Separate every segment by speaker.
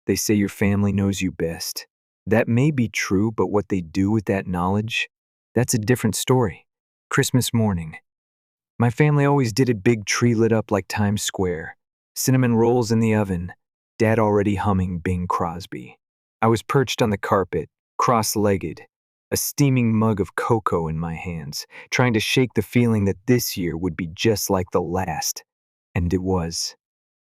Speaker 1: They say your family knows you best. That may be true, but what they do with that knowledge, that's a different story. Christmas morning. My family always did it big, tree lit up like Times Square. Cinnamon rolls in the oven. Dad already humming Bing Crosby. I was perched on the carpet, cross-legged, a steaming mug of cocoa in my hands, trying to shake the feeling that this year would be just like the last. And it was.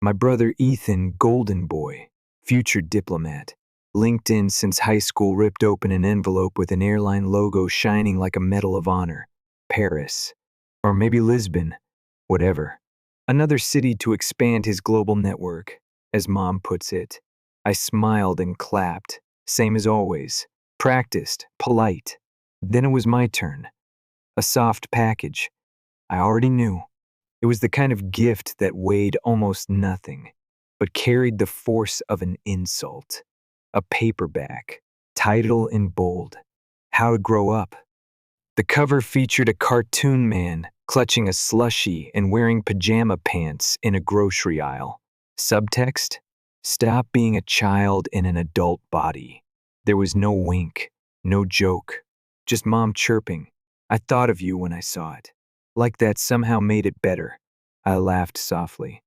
Speaker 1: My brother Ethan, golden boy, future diplomat, LinkedIn since high school, ripped open an envelope with an airline logo shining like a Medal of Honor. Paris. Or maybe Lisbon. Whatever. Another city to expand his global network, as Mom puts it. I smiled and clapped, same as always. Practiced, polite. Then it was my turn. A soft package. I already knew. It was the kind of gift that weighed almost nothing, but carried the force of an insult. A paperback, title in bold, How to Grow Up. The cover featured a cartoon man clutching a slushie and wearing pajama pants in a grocery aisle. Subtext: Stop being a child in an adult body. There was no wink, no joke, just Mom chirping. I thought of you when I saw it. Like that somehow made it better. I laughed softly.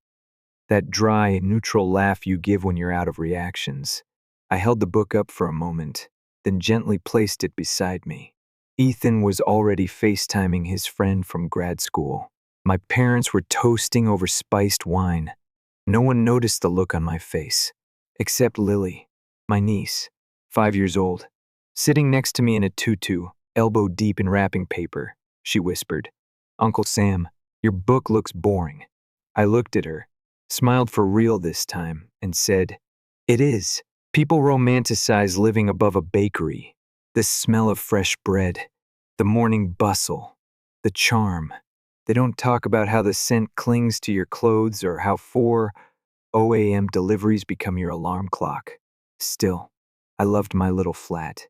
Speaker 1: That dry, neutral laugh you give when you're out of reactions. I held the book up for a moment, then gently placed it beside me. Ethan was already FaceTiming his friend from grad school. My parents were toasting over spiced wine. No one noticed the look on my face, except Lily, my niece, 5 years old, sitting next to me in a tutu, elbow deep in wrapping paper. She whispered, "Uncle Sam, your book looks boring." I looked at her, smiled for real this time, and said, "It is. People romanticize living above a bakery. The smell of fresh bread, the morning bustle, the charm. They don't talk about how the scent clings to your clothes or how 4:00 a.m. deliveries become your alarm clock. Still, I loved my little flat.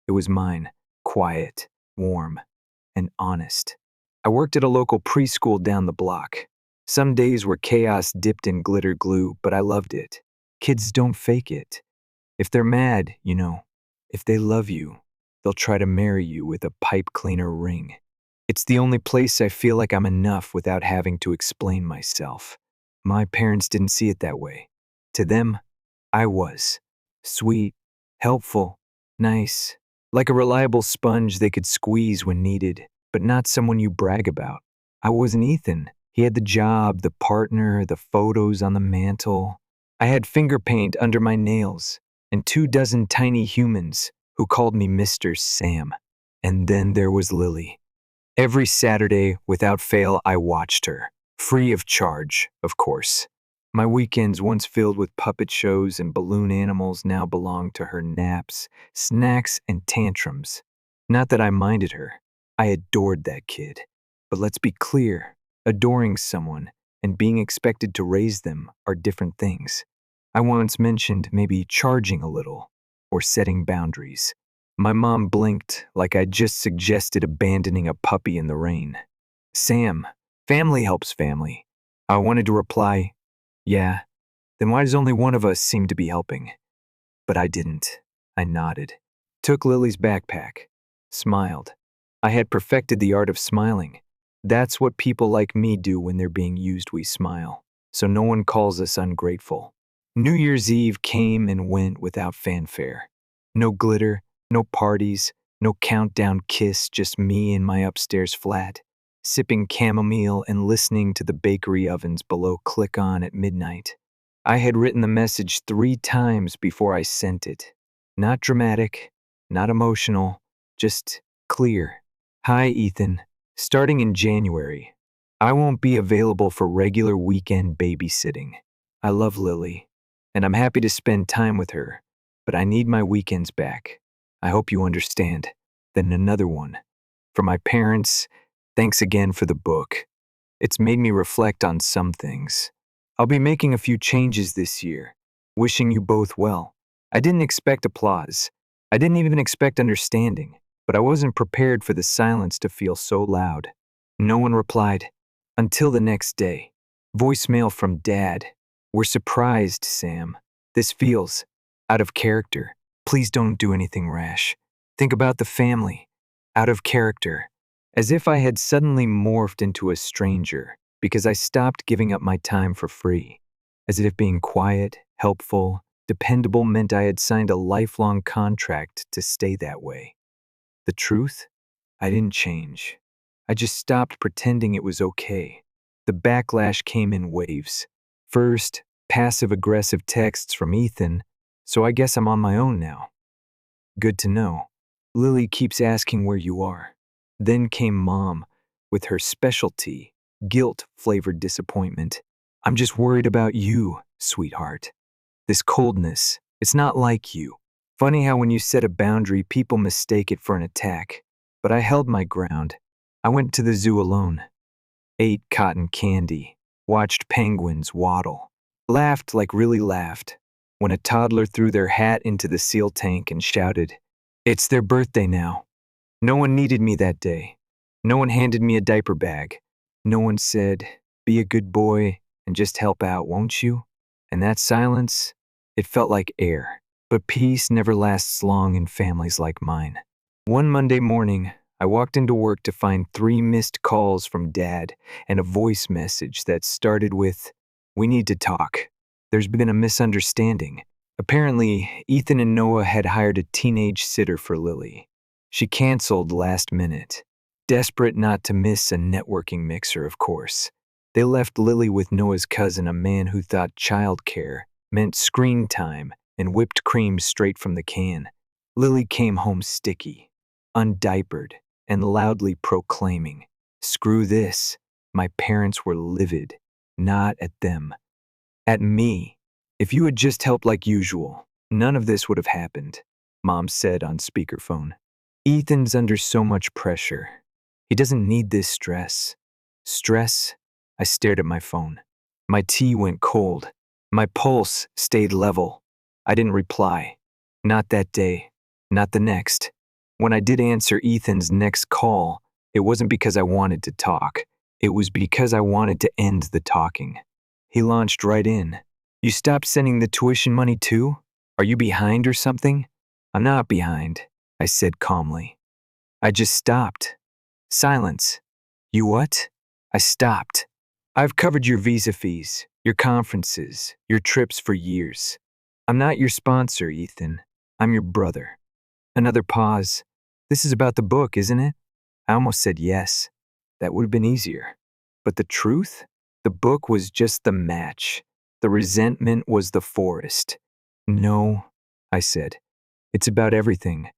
Speaker 1: It was mine, quiet, warm, and honest. I worked at a local preschool down the block. Some days were chaos dipped in glitter glue, but I loved it. Kids don't fake it. If they're mad, if they love you, they'll try to marry you with a pipe cleaner ring. It's the only place I feel like I'm enough without having to explain myself. My parents didn't see it that way. To them, I was. Sweet, helpful, nice. Like a reliable sponge they could squeeze when needed, but not someone you brag about. I wasn't Ethan. He had the job, the partner, the photos on the mantle. I had finger paint under my nails and 24 tiny humans who called me Mr. Sam. And then there was Lily. Every Saturday, without fail, I watched her. Free of charge, of course. My weekends, once filled with puppet shows and balloon animals, now belonged to her naps, snacks, and tantrums. Not that I minded her. I adored that kid. But let's be clear, adoring someone and being expected to raise them are different things. I once mentioned maybe charging a little or setting boundaries. My mom blinked like I'd just suggested abandoning a puppy in the rain. "Sam, family helps family." I wanted to reply, "Yeah, then why does only one of us seem to be helping?" But I didn't. I nodded, took Lily's backpack, smiled. I had perfected the art of smiling. That's what people like me do when they're being used. We smile, so no one calls us ungrateful. New Year's Eve came and went without fanfare. No glitter, no parties, no countdown kiss, just me in my upstairs flat, sipping chamomile and listening to the bakery ovens below click on at midnight. I had written the message 3 times before I sent it. Not dramatic, not emotional, just clear. "Hi, Ethan. Starting in January, I won't be available for regular weekend babysitting. I love Lily, and I'm happy to spend time with her, but I need my weekends back. I hope you understand." Then another one. For my parents, thanks again for the book. It's made me reflect on some things. I'll be making a few changes this year. Wishing you both well. I didn't expect applause. I didn't even expect understanding, but I wasn't prepared for the silence to feel so loud. No one replied. Until the next day. Voicemail from Dad. "We're surprised, Sam. This feels Out of character. Please don't do anything rash. Think about the family. Out of character. As if I had suddenly morphed into a stranger because I stopped giving up my time for free. As if being quiet, helpful, dependable meant I had signed a lifelong contract to stay that way. The truth? I didn't change. I just stopped pretending it was okay. The backlash came in waves. First, passive-aggressive texts from Ethan, so I guess I'm on my own now. Good to know. Lily keeps asking where you are. Then came Mom, with her specialty, guilt-flavored disappointment. I'm just worried about you, sweetheart. This coldness, it's not like you. Funny how when you set a boundary, people mistake it for an attack. But I held my ground. I went to the zoo alone. Ate cotton candy. Watched penguins waddle. Laughed like really laughed. When a toddler threw their hat into the seal tank and shouted, "It's their birthday now." No one needed me that day. No one handed me a diaper bag. No one said, "Be a good boy and just help out, won't you?" And that silence, it felt like air. But peace never lasts long in families like mine. One Monday morning, I walked into work to find 3 missed calls from Dad and a voice message that started with, "We need to talk. There's been a misunderstanding." Apparently, Ethan and Noah had hired a teenage sitter for Lily. She canceled last minute, desperate not to miss a networking mixer, of course. They left Lily with Noah's cousin, a man who thought childcare meant screen time and whipped cream straight from the can. Lily came home sticky, undiapered, and loudly proclaiming, "Screw this." My parents were livid, not at them, at me. "If you had just helped like usual, none of this would have happened," Mom said on speakerphone. "Ethan's under so much pressure. He doesn't need this stress." Stress? I stared at my phone. My tea went cold. My pulse stayed level. I didn't reply. Not that day. Not the next. When I did answer Ethan's next call, it wasn't because I wanted to talk. It was because I wanted to end the talking. He launched right in. "You stopped sending the tuition money too? Are you behind or something?" "I'm not behind," I said calmly. "I just stopped." Silence. "You what?" "I stopped. I've covered your visa fees, your conferences, your trips for years. I'm not your sponsor, Ethan. I'm your brother." Another pause. "This is about the book, isn't it?" I almost said yes. That would have been easier. But the truth? The book was just the match. The resentment was the forest. "No," I said. "It's about everything.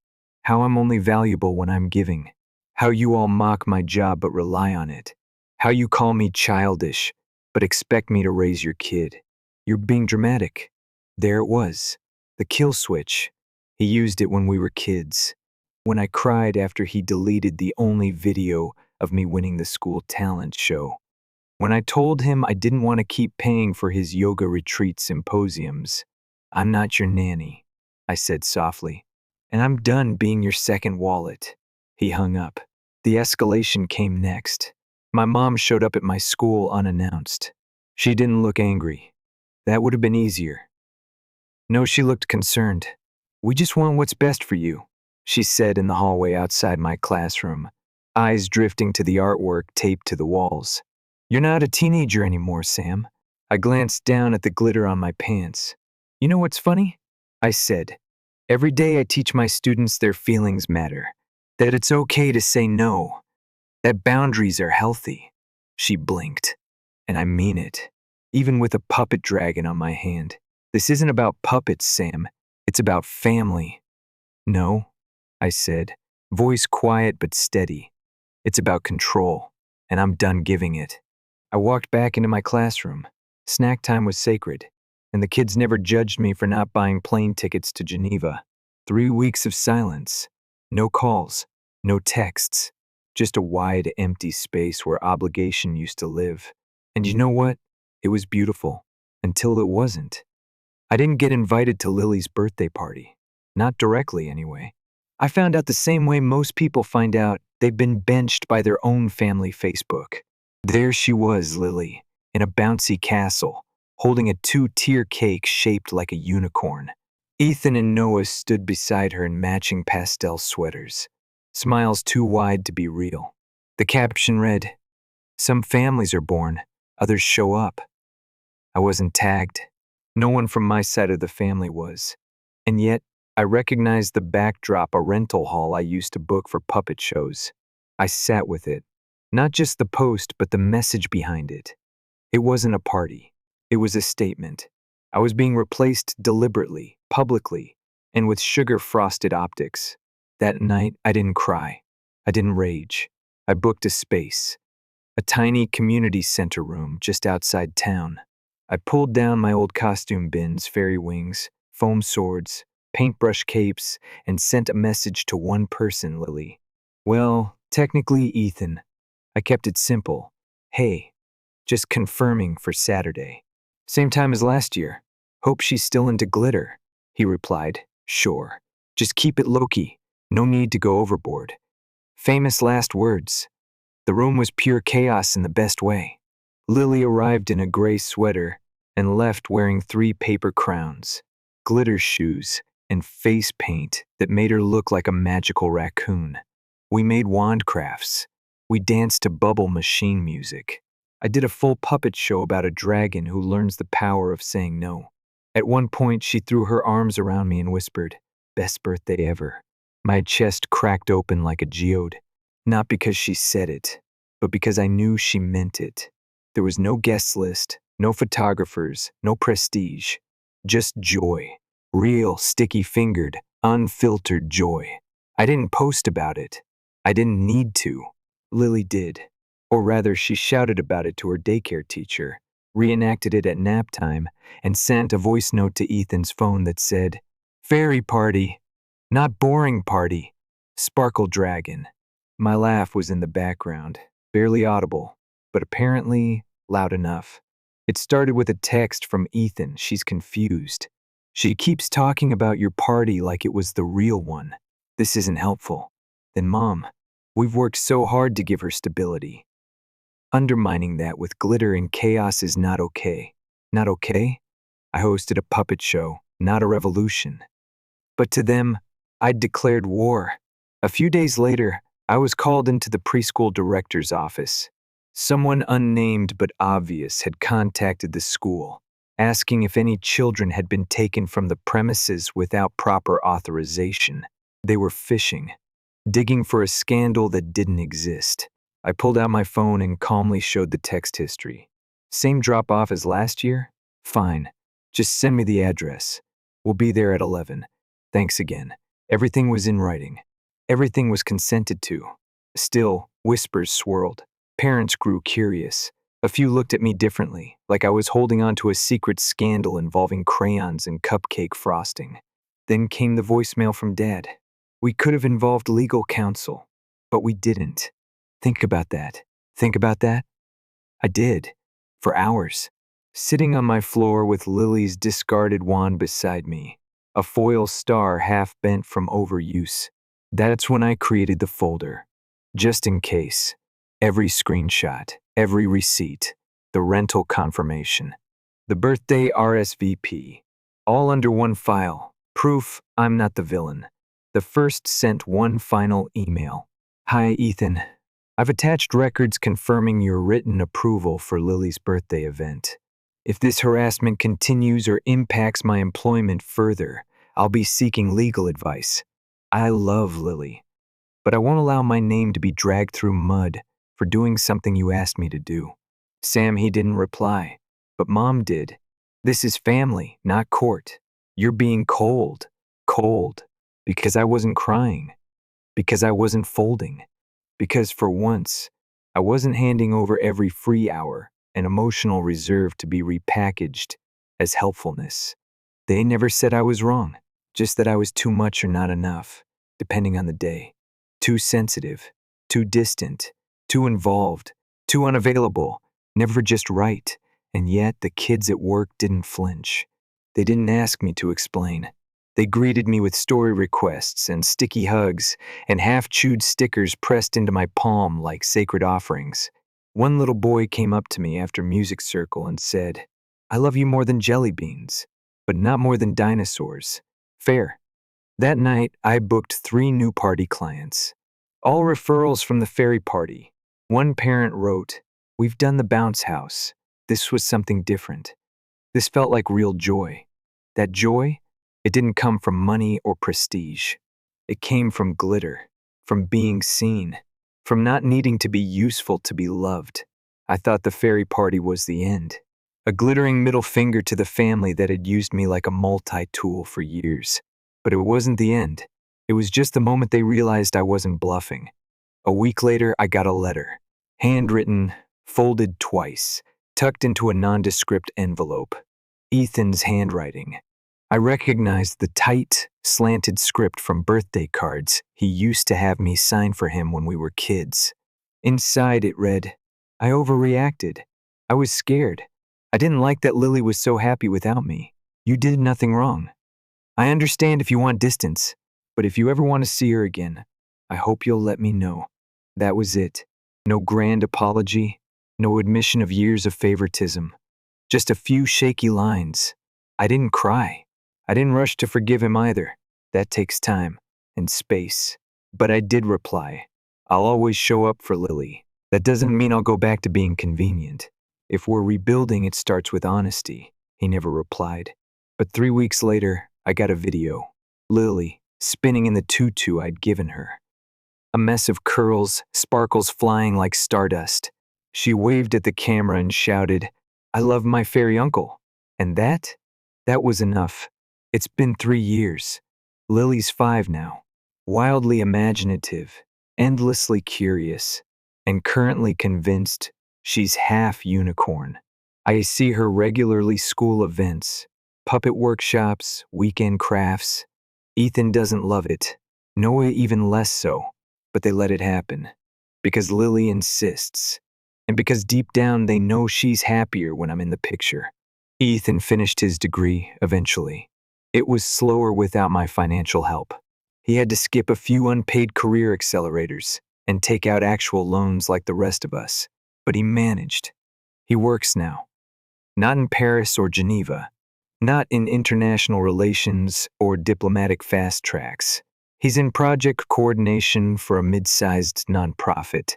Speaker 1: How I'm only valuable when I'm giving. How you all mock my job but rely on it. How you call me childish but expect me to raise your kid. You're being dramatic." There it was. The kill switch. He used it when we were kids. When I cried after he deleted the only video of me winning the school talent show. When I told him I didn't want to keep paying for his yoga retreat symposiums. "I'm not your nanny," I said softly. "And I'm done being your second wallet." He hung up. The escalation came next. My mom showed up at my school unannounced. She didn't look angry. That would have been easier. No, she looked concerned. "We just want what's best for you," she said in the hallway outside my classroom, eyes drifting to the artwork taped to the walls. "You're not a teenager anymore, Sam." I glanced down at the glitter on my pants. "You know what's funny?" I said. "Every day I teach my students their feelings matter, that it's okay to say no, that boundaries are healthy." She blinked. "And I mean it, even with a puppet dragon on my hand. This isn't about puppets, Sam. It's about family." "No," I said, voice quiet but steady. "It's about control, and I'm done giving it." I walked back into my classroom. Snack time was sacred, and the kids never judged me for not buying plane tickets to Geneva. 3 weeks of silence. No calls, no texts, just a wide, empty space where obligation used to live. And you know what? It was beautiful, until it wasn't. I didn't get invited to Lily's birthday party. Not directly, anyway. I found out the same way most people find out they've been benched by their own family Facebook. There she was, Lily, in a bouncy castle, holding a 2-tier cake shaped like a unicorn. Ethan and Noah stood beside her in matching pastel sweaters, smiles too wide to be real. The caption read, "Some families are born, others show up." I wasn't tagged. No one from my side of the family was. And yet, I recognized the backdrop, a rental hall I used to book for puppet shows. I sat with it. Not just the post, but the message behind it. It wasn't a party. It was a statement. I was being replaced deliberately, publicly, and with sugar-frosted optics. That night, I didn't cry. I didn't rage. I booked a space. A tiny community center room just outside town. I pulled down my old costume bins, fairy wings, foam swords, paintbrush capes, and sent a message to one person, Lily. Well, technically Ethan. I kept it simple. Hey, just confirming for Saturday. Same time as last year. Hope she's still into glitter. He replied, sure. Just keep it low-key. No need to go overboard. Famous last words. The room was pure chaos in the best way. Lily arrived in a gray sweater and left wearing 3 paper crowns, glitter shoes, and face paint that made her look like a magical raccoon. We made wand crafts. We danced to bubble machine music. I did a full puppet show about a dragon who learns the power of saying no. At one point, she threw her arms around me and whispered, "Best birthday ever." My chest cracked open like a geode. Not because she said it, but because I knew she meant it. There was no guest list, no photographers, no prestige. Just joy. Real, sticky-fingered, unfiltered joy. I didn't post about it. I didn't need to. Lily did. Or rather, she shouted about it to her daycare teacher, reenacted it at nap time, and sent a voice note to Ethan's phone that said, "Fairy party. Not boring party. Sparkle dragon." My laugh was in the background, barely audible, but apparently loud enough. It started with a text from Ethan. She's confused. She keeps talking about your party like it was the real one. This isn't helpful. Then Mom, we've worked so hard to give her stability. Undermining that with glitter and chaos is not okay. Not okay? I hosted a puppet show, not a revolution. But to them, I'd declared war. A few days later, I was called into the preschool director's office. Someone unnamed but obvious had contacted the school, asking if any children had been taken from the premises without proper authorization. They were fishing, digging for a scandal that didn't exist. I pulled out my phone and calmly showed the text history. Same drop-off as last year? Fine. Just send me the address. We'll be there at 11. Thanks again. Everything was in writing. Everything was consented to. Still, whispers swirled. Parents grew curious. A few looked at me differently, like I was holding on to a secret scandal involving crayons and cupcake frosting. Then came the voicemail from Dad. We could have involved legal counsel, but we didn't. Think about that. Think about that? I did. For hours. Sitting on my floor with Lily's discarded wand beside me, a foil star half bent from overuse. That's when I created the folder. Just in case. Every screenshot, every receipt, the rental confirmation, the birthday RSVP, all under one file. Proof I'm not the villain. The first sent one final email. Hi, Ethan. I've attached records confirming your written approval for Lily's birthday event. If this harassment continues or impacts my employment further, I'll be seeking legal advice. I love Lily, but I won't allow my name to be dragged through mud for doing something you asked me to do. Sam, he didn't reply, but Mom did. This is family, not court. You're being cold, because I wasn't crying, because I wasn't folding, because for once, I wasn't handing over every free hour and emotional reserve to be repackaged as helpfulness. They never said I was wrong, just that I was too much or not enough, depending on the day. Too sensitive, too distant, too involved, too unavailable, never just right. And yet the kids at work didn't flinch. They didn't ask me to explain. They greeted me with story requests and sticky hugs and half-chewed stickers pressed into my palm like sacred offerings. One little boy came up to me after music circle and said, "I love you more than jelly beans, but not more than dinosaurs." Fair. That night, I booked 3 new party clients. All referrals from the fairy party. One parent wrote, "We've done the bounce house. This was something different." This felt like real joy. That joy, it didn't come from money or prestige. It came from glitter, from being seen, from not needing to be useful to be loved. I thought the fairy party was the end. A glittering middle finger to the family that had used me like a multi-tool for years. But it wasn't the end. It was just the moment they realized I wasn't bluffing. A week later, I got a letter. Handwritten, folded twice, tucked into a nondescript envelope. Ethan's handwriting. I recognized the tight, slanted script from birthday cards he used to have me sign for him when we were kids. Inside it read, "I overreacted. I was scared. I didn't like that Lily was so happy without me. You did nothing wrong. I understand if you want distance, but if you ever want to see her again, I hope you'll let me know." That was it. No grand apology, no admission of years of favoritism. Just a few shaky lines. I didn't cry. I didn't rush to forgive him either. That takes time and space. But I did reply, "I'll always show up for Lily. That doesn't mean I'll go back to being convenient. If we're rebuilding, it starts with honesty." He never replied. But 3 weeks later, I got a video. Lily, spinning in the tutu I'd given her. A mess of curls, sparkles flying like stardust. She waved at the camera and shouted, "I love my fairy uncle." And that was enough. It's been 3 years. Lily's 5 now. Wildly imaginative, endlessly curious, and currently convinced she's half unicorn. I see her regularly school events, puppet workshops, weekend crafts. Ethan doesn't love it. Noah even less so, but they let it happen. Because Lily insists. And because deep down they know she's happier when I'm in the picture. Ethan finished his degree eventually. It was slower without my financial help. He had to skip a few unpaid career accelerators and take out actual loans like the rest of us. But he managed. He works now. Not in Paris or Geneva. Not in international relations or diplomatic fast tracks. He's in project coordination for a mid-sized nonprofit.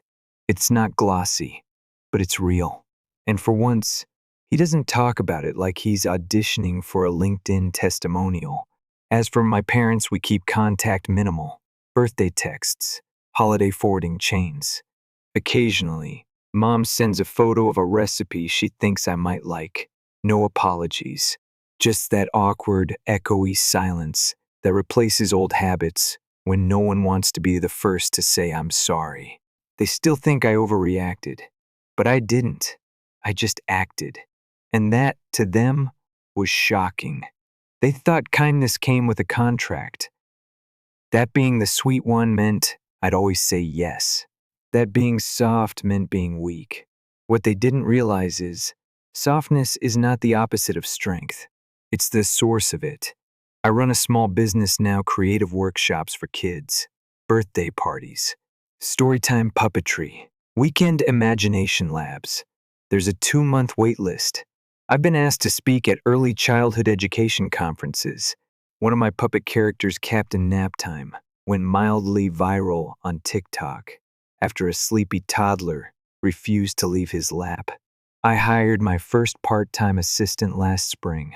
Speaker 1: It's not glossy, but it's real. And for once, he doesn't talk about it like he's auditioning for a LinkedIn testimonial. As for my parents, we keep contact minimal. Birthday texts, holiday forwarding chains. Occasionally, Mom sends a photo of a recipe she thinks I might like. No apologies. Just that awkward, echoey silence that replaces old habits when no one wants to be the first to say I'm sorry. They still think I overreacted, but I didn't. I just acted. And that, to them, was shocking. They thought kindness came with a contract. That being the sweet one meant I'd always say yes. That being soft meant being weak. What they didn't realize is, softness is not the opposite of strength. It's the source of it. I run a small business now, creative workshops for kids, birthday parties, storytime puppetry, weekend imagination labs. There's a 2-month wait list. I've been asked to speak at early childhood education conferences. One of my puppet characters, Captain Naptime, went mildly viral on TikTok after a sleepy toddler refused to leave his lap. I hired my first part-time assistant last spring.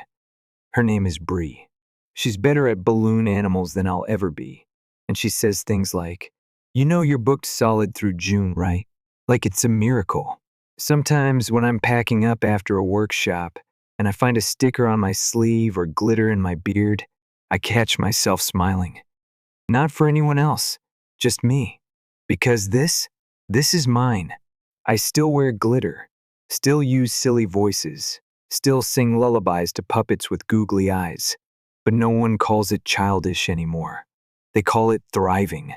Speaker 1: Her name is Bree. She's better at balloon animals than I'll ever be. And she says things like, "You know you're booked solid through June, right?" Like it's a miracle. Sometimes when I'm packing up after a workshop and I find a sticker on my sleeve or glitter in my beard, I catch myself smiling. Not for anyone else, just me. Because this is mine. I still wear glitter, still use silly voices, still sing lullabies to puppets with googly eyes. But no one calls it childish anymore. They call it thriving.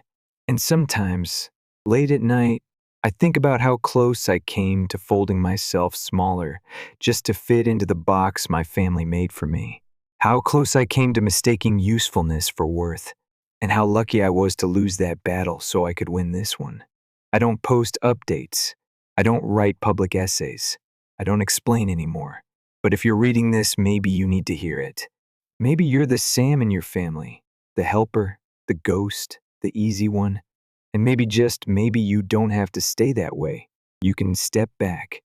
Speaker 1: And sometimes, late at night, I think about how close I came to folding myself smaller just to fit into the box my family made for me. How close I came to mistaking usefulness for worth. And how lucky I was to lose that battle so I could win this one. I don't post updates. I don't write public essays. I don't explain anymore. But if you're reading this, maybe you need to hear it. Maybe you're the Sam in your family, the helper, the ghost, the easy one. And maybe just maybe you don't have to stay that way. You can step back.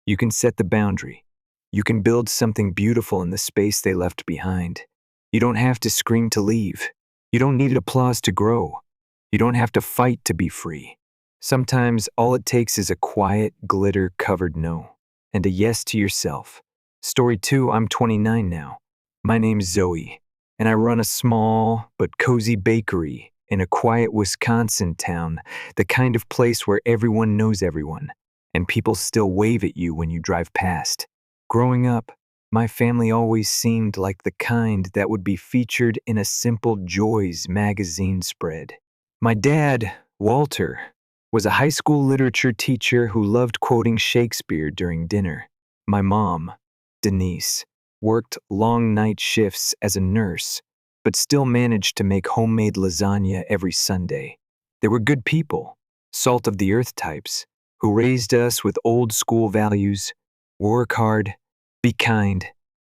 Speaker 1: You can set the boundary. You can build something beautiful in the space they left behind. You don't have to scream to leave. You don't need applause to grow. You don't have to fight to be free. Sometimes all it takes is a quiet, glitter-covered no and a yes to yourself. Story 2, I'm 29 now. My name's Zoe, and I run a small but cozy bakery in a quiet Wisconsin town, the kind of place where everyone knows everyone, and people still wave at you when you drive past. Growing up, my family always seemed like the kind that would be featured in a Simple Joys magazine spread. My dad, Walter, was a high school literature teacher who loved quoting Shakespeare during dinner. My mom, Denise, worked long night shifts as a nurse, but still managed to make homemade lasagna every Sunday. They were good people, salt of the earth types, who raised us with old school values: work hard, be kind,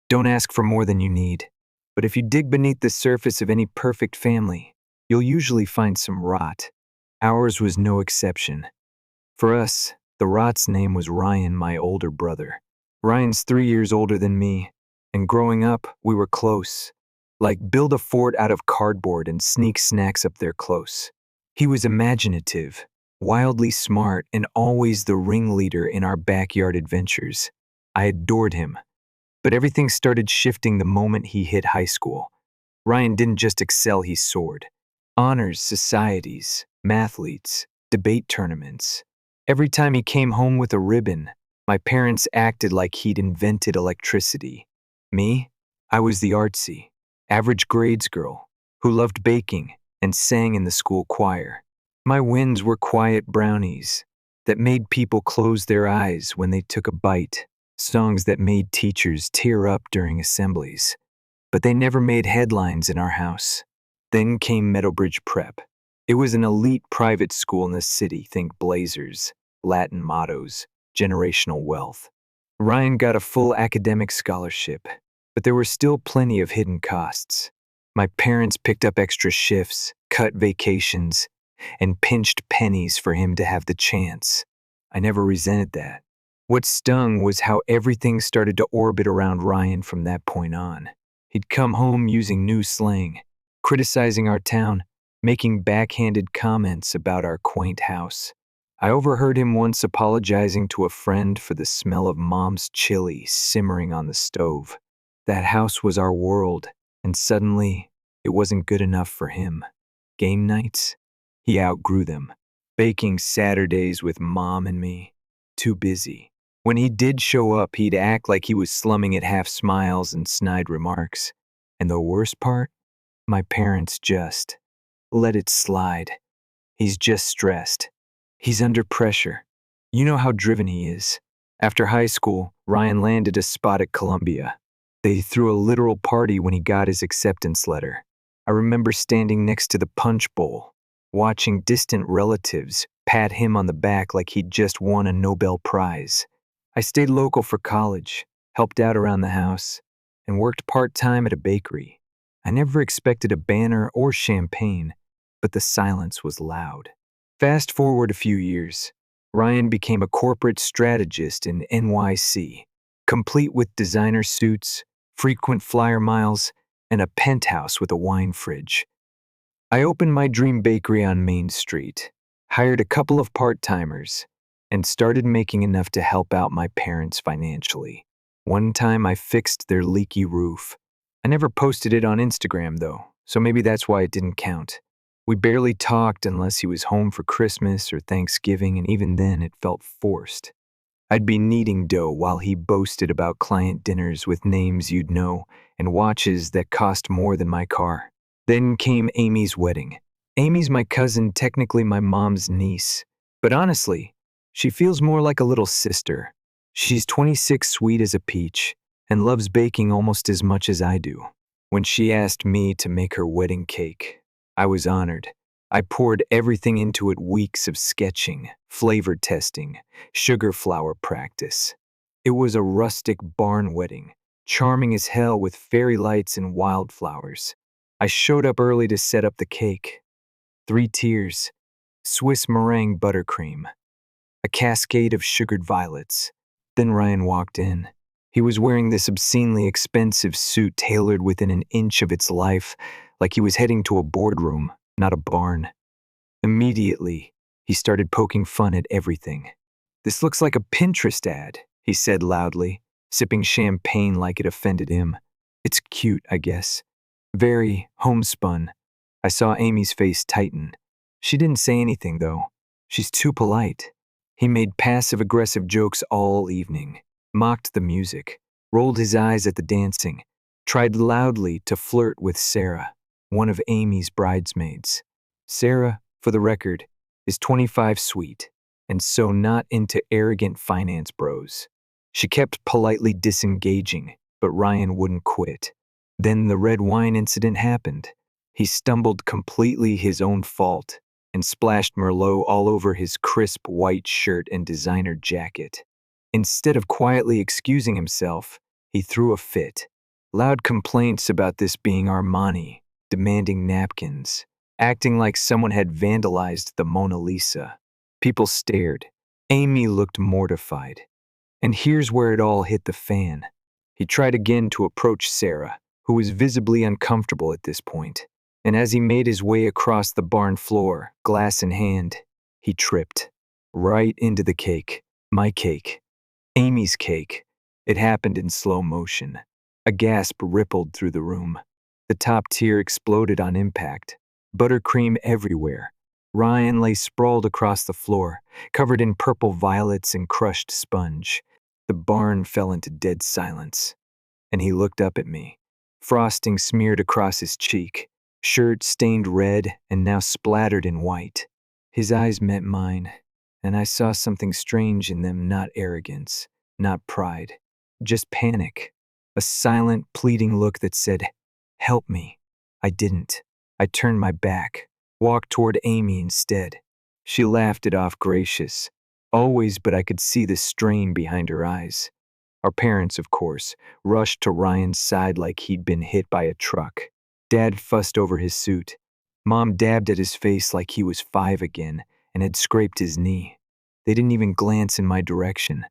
Speaker 1: don't ask for more than you need. But if you dig beneath the surface of any perfect family, you'll usually find some rot. Ours was no exception. For us, the rot's name was Ryan, my older brother. Ryan's 3 years older than me, and growing up, we were close. Like build a fort out of cardboard and sneak snacks up there close. He was imaginative, wildly smart, and always the ringleader in our backyard adventures. I adored him. But everything started shifting the moment he hit high school. Ryan didn't just excel, he soared. Honors societies, mathletes, debate tournaments. Every time he came home with a ribbon, my parents acted like he'd invented electricity. Me? I was the artsy, average grades girl who loved baking and sang in the school choir. My wins were quiet brownies that made people close their eyes when they took a bite, songs that made teachers tear up during assemblies. But they never made headlines in our house. Then came Meadowbridge Prep. It was an elite private school in the city. Think Blazers, Latin mottos, generational wealth. Ryan got a full academic scholarship, but there were still plenty of hidden costs. My parents picked up extra shifts, cut vacations, and pinched pennies for him to have the chance. I never resented that. What stung was how everything started to orbit around Ryan from that point on. He'd come home using new slang, criticizing our town, making backhanded comments about our quaint house. I overheard him once apologizing to a friend for the smell of Mom's chili simmering on the stove. That house was our world, and suddenly, it wasn't good enough for him. Game nights? He outgrew them. Baking Saturdays with Mom and me? Too busy. When he did show up, he'd act like he was slumming at half smiles and snide remarks. And the worst part? My parents just let it slide. He's just stressed. He's under pressure. You know how driven he is. After high school, Ryan landed a spot at Columbia. They threw a literal party when he got his acceptance letter. I remember standing next to the punch bowl, watching distant relatives pat him on the back like he'd just won a Nobel Prize. I stayed local for college, helped out around the house, and worked part-time at a bakery. I never expected a banner or champagne, but the silence was loud. Fast forward a few years, Ryan became a corporate strategist in NYC, complete with designer suits, frequent flyer miles, and a penthouse with a wine fridge. I opened my dream bakery on Main Street, hired a couple of part-timers, and started making enough to help out my parents financially. One time I fixed their leaky roof. I never posted it on Instagram though, so maybe that's why it didn't count. We barely talked unless he was home for Christmas or Thanksgiving, and even then it felt forced. I'd be kneading dough while he boasted about client dinners with names you'd know and watches that cost more than my car. Then came Amy's wedding. Amy's my cousin, technically my mom's niece, but honestly, she feels more like a little sister. She's 26, sweet as a peach, and loves baking almost as much as I do. When she asked me to make her wedding cake, I was honored. I poured everything into it: weeks of sketching, flavor testing, sugar flour practice. It was a rustic barn wedding, charming as hell with fairy lights and wildflowers. I showed up early to set up the cake. 3 tiers, Swiss meringue buttercream, a cascade of sugared violets. Then Ryan walked in. He was wearing this obscenely expensive suit tailored within an inch of its life, like he was heading to a boardroom, not a barn. Immediately, he started poking fun at everything. "This looks like a Pinterest ad," he said loudly, sipping champagne like it offended him. "It's cute, I guess. Very homespun." I saw Amy's face tighten. She didn't say anything, though. She's too polite. He made passive-aggressive jokes all evening, mocked the music, rolled his eyes at the dancing, tried loudly to flirt with Sarah, one of Amy's bridesmaids. Sarah, for the record, is 25 sweet, and so not into arrogant finance bros. She kept politely disengaging, but Ryan wouldn't quit. Then the red wine incident happened. He stumbled completely his own fault and splashed Merlot all over his crisp white shirt and designer jacket. Instead of quietly excusing himself, he threw a fit. Loud complaints about this being Armani, demanding napkins, acting like someone had vandalized the Mona Lisa. People stared. Amy looked mortified. And here's where it all hit the fan. He tried again to approach Sarah, who was visibly uncomfortable at this point. And as he made his way across the barn floor, glass in hand, he tripped. Right into the cake. My cake. Amy's cake. It happened in slow motion. A gasp rippled through the room. The top tier exploded on impact. Buttercream everywhere. Ryan lay sprawled across the floor, covered in purple violets and crushed sponge. The barn fell into dead silence. And he looked up at me. Frosting smeared across his cheek. Shirt stained red and now splattered in white. His eyes met mine, and I saw something strange in them, not arrogance, not pride, just panic. A silent, pleading look that said, "Help me." I didn't. I turned my back, walked toward Amy instead. She laughed it off, gracious. Always, but I could see the strain behind her eyes. Our parents, of course, rushed to Ryan's side like he'd been hit by a truck. Dad fussed over his suit. Mom dabbed at his face like he was 5 again and had scraped his knee. They didn't even glance in my direction.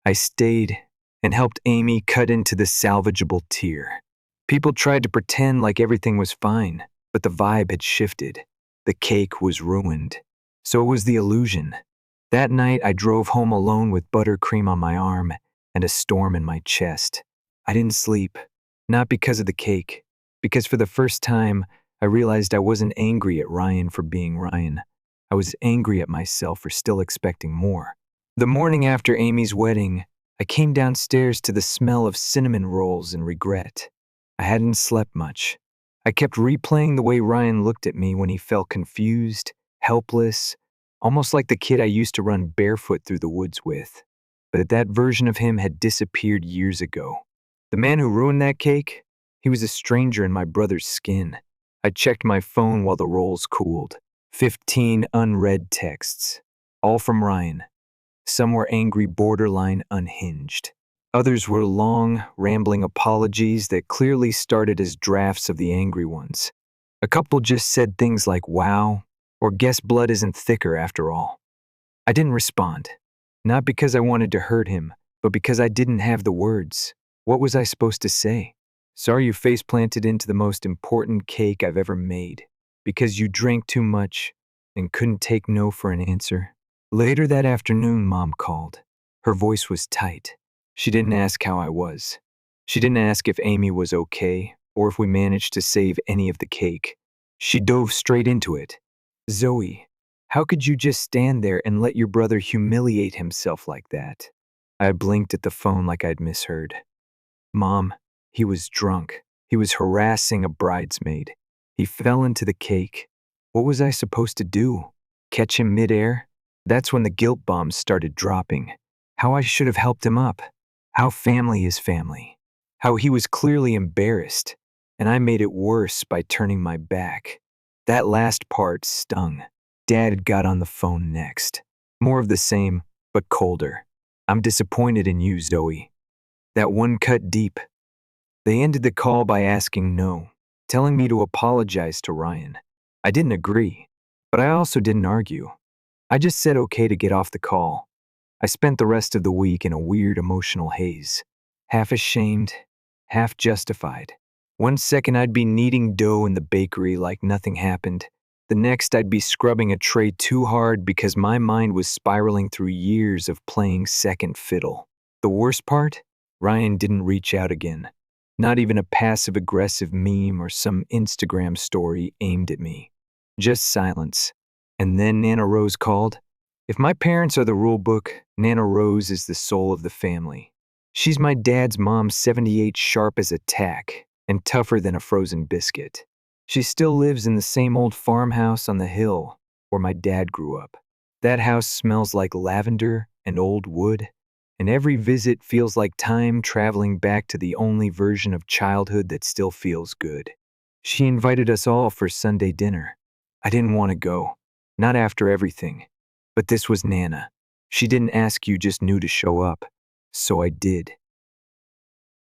Speaker 1: I stayed and helped Amy cut into the salvageable tier. People tried to pretend like everything was fine, but the vibe had shifted. The cake was ruined. So was the illusion. That night, I drove home alone with buttercream on my arm and a storm in my chest. I didn't sleep, not because of the cake, because for the first time, I realized I wasn't angry at Ryan for being Ryan. I was angry at myself for still expecting more. The morning after Amy's wedding, I came downstairs to the smell of cinnamon rolls and regret. I hadn't slept much. I kept replaying the way Ryan looked at me when he felt confused, helpless, almost like the kid I used to run barefoot through the woods with. But that version of him had disappeared years ago. The man who ruined that cake? He was a stranger in my brother's skin. I checked my phone while the rolls cooled. 15 unread texts. All from Ryan. Some were angry, borderline unhinged. Others were long, rambling apologies that clearly started as drafts of the angry ones. A couple just said things like, "Wow," or "Guess blood isn't thicker after all." I didn't respond. Not because I wanted to hurt him, but because I didn't have the words. What was I supposed to say? "Sorry you face-planted into the most important cake I've ever made, because you drank too much and couldn't take no for an answer." Later that afternoon, Mom called. Her voice was tight. She didn't ask how I was. She didn't ask if Amy was okay or if we managed to save any of the cake. She dove straight into it. "Zoe, how could you just stand there and let your brother humiliate himself like that?" I blinked at the phone like I'd misheard. "Mom, he was drunk. He was harassing a bridesmaid. He fell into the cake. What was I supposed to do? Catch him midair?" That's when the guilt bombs started dropping. How I should have helped him up. How family is family. How he was clearly embarrassed, and I made it worse by turning my back. That last part stung. Dad got on the phone next. More of the same, but colder. "I'm disappointed in you, Zoe. That one cut deep. They ended the call by asking no, telling me to apologize to Ryan. I didn't agree, but I also didn't argue. I just said okay to get off the call. I spent the rest of the week in a weird emotional haze, half ashamed, half justified. One second I'd be kneading dough in the bakery like nothing happened. The next I'd be scrubbing a tray too hard because my mind was spiraling through years of playing second fiddle. The worst part? Ryan didn't reach out again. Not even a passive-aggressive meme or some Instagram story aimed at me. Just silence. And then Nana Rose called. If my parents are the rule book, Nana Rose is the soul of the family. She's my dad's mom, 78, sharp as a tack and tougher than a frozen biscuit. She still lives in the same old farmhouse on the hill where my dad grew up. That house smells like lavender and old wood, and every visit feels like time traveling back to the only version of childhood that still feels good. She invited us all for Sunday dinner. I didn't want to go, not after everything. But this was Nana. She didn't ask, you just knew to show up. So I did.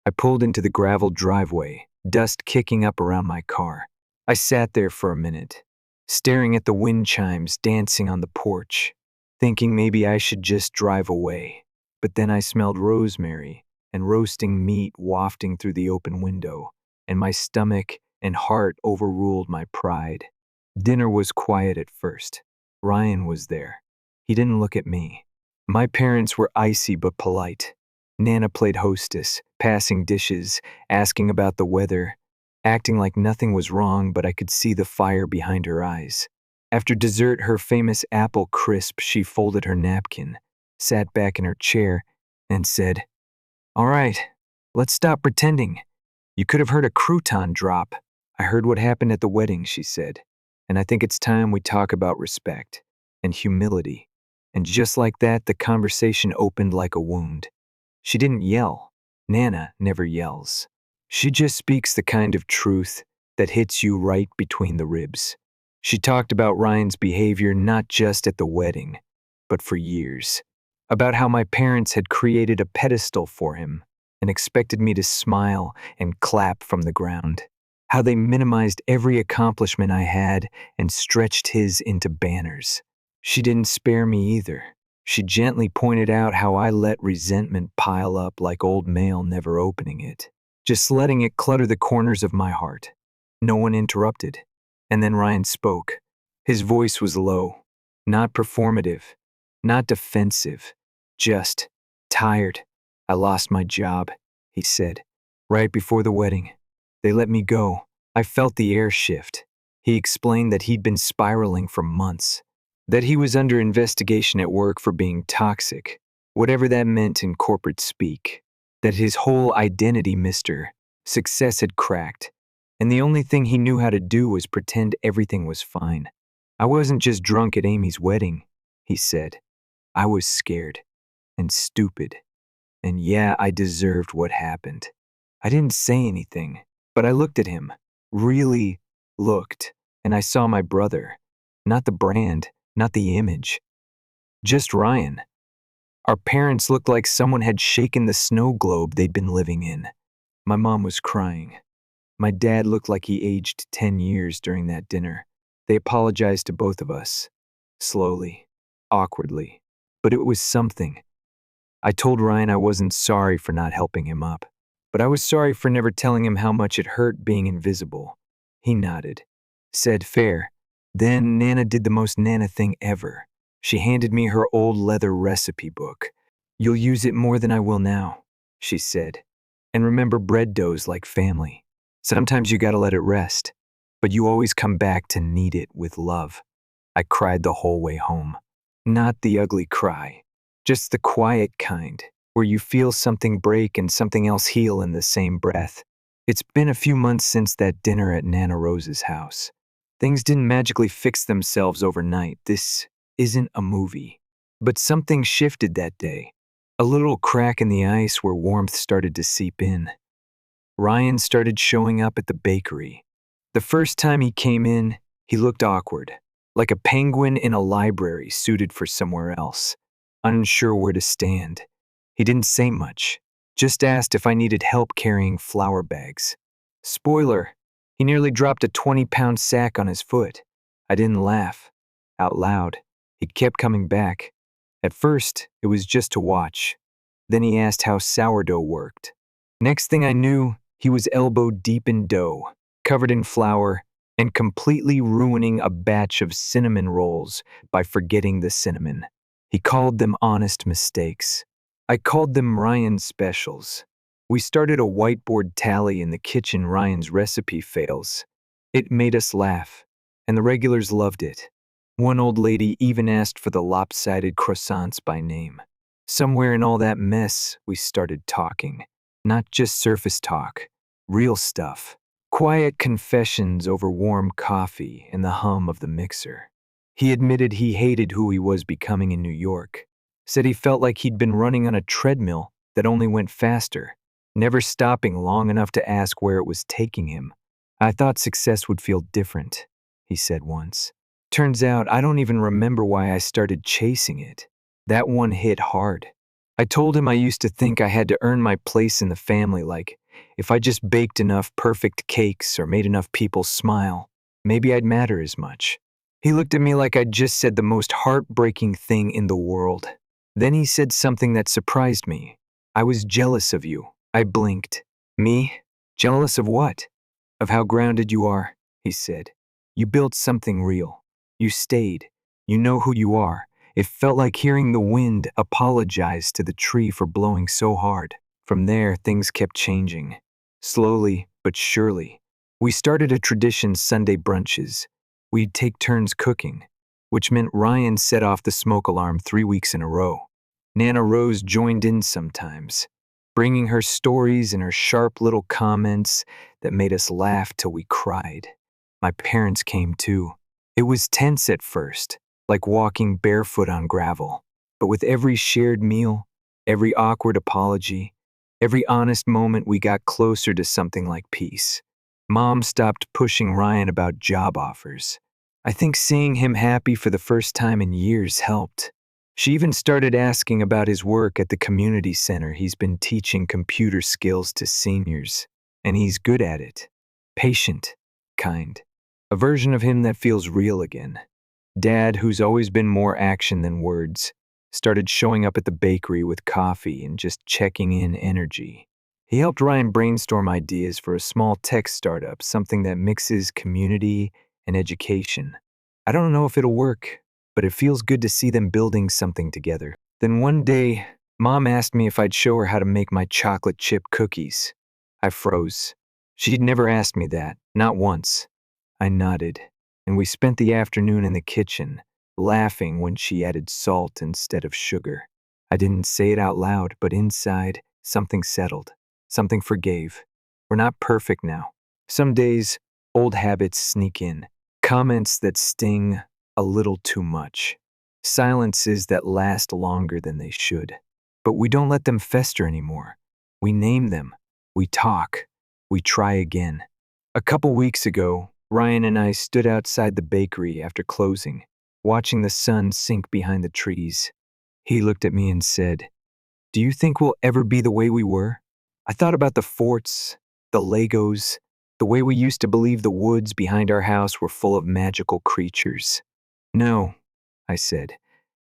Speaker 1: I pulled into the gravel driveway, dust kicking up around my car. I sat there for a minute, staring at the wind chimes dancing on the porch, thinking maybe I should just drive away. But then I smelled rosemary and roasting meat wafting through the open window, and my stomach and heart overruled my pride. Dinner was quiet at first. Ryan was there. He didn't look at me. My parents were icy but polite. Nana played hostess, passing dishes, asking about the weather, acting like nothing was wrong, but I could see the fire behind her eyes. After dessert, her famous apple crisp, she folded her napkin, sat back in her chair, and said, "All right, let's stop pretending. You could have heard a crouton drop. I heard what happened at the wedding," she said, "and I think it's time we talk about respect and humility." And just like that, the conversation opened like a wound. She didn't yell. Nana never yells. She just speaks the kind of truth that hits you right between the ribs. She talked about Ryan's behavior not just at the wedding, but for years. About how my parents had created a pedestal for him and expected me to smile and clap from the ground. How they minimized every accomplishment I had and stretched his into banners. She didn't spare me either. She gently pointed out how I let resentment pile up like old mail, never opening it, just letting it clutter the corners of my heart. No one interrupted. And then Ryan spoke. His voice was low, not performative, not defensive, just tired. "I lost my job," he said, "right before the wedding. They let me go." I felt the air shift. He explained that he'd been spiraling for months, that he was under investigation at work for being toxic, whatever that meant in corporate speak, that his whole identity, Mr. Success, had cracked, and the only thing he knew how to do was pretend everything was fine. "I wasn't just drunk at Amy's wedding," he said. "I was scared and stupid. And yeah, I deserved what happened." I didn't say anything, but I looked at him, really looked, and I saw my brother. Not the brand, not the image. Just Ryan. Our parents looked like someone had shaken the snow globe they'd been living in. My mom was crying. My dad looked like he aged 10 years during that dinner. They apologized to both of us. Slowly, awkwardly. But it was something. I told Ryan I wasn't sorry for not helping him up, but I was sorry for never telling him how much it hurt being invisible. He nodded, said fair. Then Nana did the most Nana thing ever. She handed me her old leather recipe book. "You'll use it more than I will now," she said. "And remember, bread dough's like family. Sometimes you gotta let it rest, but you always come back to knead it with love." I cried the whole way home. Not the ugly cry, just the quiet kind, where you feel something break and something else heal in the same breath. It's been a few months since that dinner at Nana Rose's house. Things didn't magically fix themselves overnight. This isn't a movie. But something shifted that day. A little crack in the ice where warmth started to seep in. Ryan started showing up at the bakery. The first time he came in, he looked awkward, like a penguin in a library suited for somewhere else, unsure where to stand. He didn't say much, Just asked if I needed help carrying flour bags. Spoiler, he nearly dropped a 20-pound sack on his foot. I didn't laugh. Out loud. He kept coming back. At first, it was just to watch. Then he asked how sourdough worked. Next thing I knew, he was elbow deep in dough, covered in flour, and completely ruining a batch of cinnamon rolls by forgetting the cinnamon. He called them honest mistakes. I called them Ryan's specials. We started a whiteboard tally in the kitchen. Ryan's recipe fails. It made us laugh, and the regulars loved it. One old lady even asked for the lopsided croissants by name. Somewhere in all that mess, we started talking. Not just surface talk, real stuff. Quiet confessions over warm coffee and the hum of the mixer. He admitted he hated who he was becoming in New York. Said he felt like he'd been running on a treadmill that only went faster, never stopping long enough to ask where it was taking him. I thought success would feel different, he said once. Turns out I don't even remember why I started chasing it. That one hit hard. I told him I used to think I had to earn my place in the family, like if I just baked enough perfect cakes or made enough people smile, maybe I'd matter as much. He looked at me like I'd just said the most heartbreaking thing in the world. Then he said something that surprised me. I was jealous of you. I blinked. Me? Jealous of what? Of how grounded you are, he said. You built something real. You stayed. You know who you are. It felt like hearing the wind apologize to the tree for blowing so hard. From there, things kept changing. Slowly, but surely. We started a tradition: Sunday brunches. We'd take turns cooking, which meant Ryan set off the smoke alarm 3 weeks in a row. Nana Rose joined in sometimes, bringing her stories and her sharp little comments that made us laugh till we cried. My parents came too. It was tense at first, like walking barefoot on gravel. But with every shared meal, every awkward apology, every honest moment, we got closer to something like peace. Mom stopped pushing Ryan about job offers. I think seeing him happy for the first time in years helped. She even started asking about his work at the community center. He's been teaching computer skills to seniors, and he's good at it. Patient, kind. A version of him that feels real again. Dad, who's always been more action than words, started showing up at the bakery with coffee and just checking in energy. He helped Ryan brainstorm ideas for a small tech startup, something that mixes community and education. I don't know if it'll work, but it feels good to see them building something together. Then one day, Mom asked me if I'd show her how to make my chocolate chip cookies. I froze. She'd never asked me that, not once. I nodded, and we spent the afternoon in the kitchen, laughing when she added salt instead of sugar. I didn't say it out loud, but inside, something settled. Something forgave. We're not perfect now. Some days, old habits sneak in. Comments that sting a little too much. Silences that last longer than they should. But we don't let them fester anymore. We name them. We talk. We try again. A couple weeks ago, Ryan and I stood outside the bakery after closing, watching the sun sink behind the trees. He looked at me and said, "Do you think we'll ever be the way we were?" I thought about the forts, the Legos, the way we used to believe the woods behind our house were full of magical creatures. No, I said,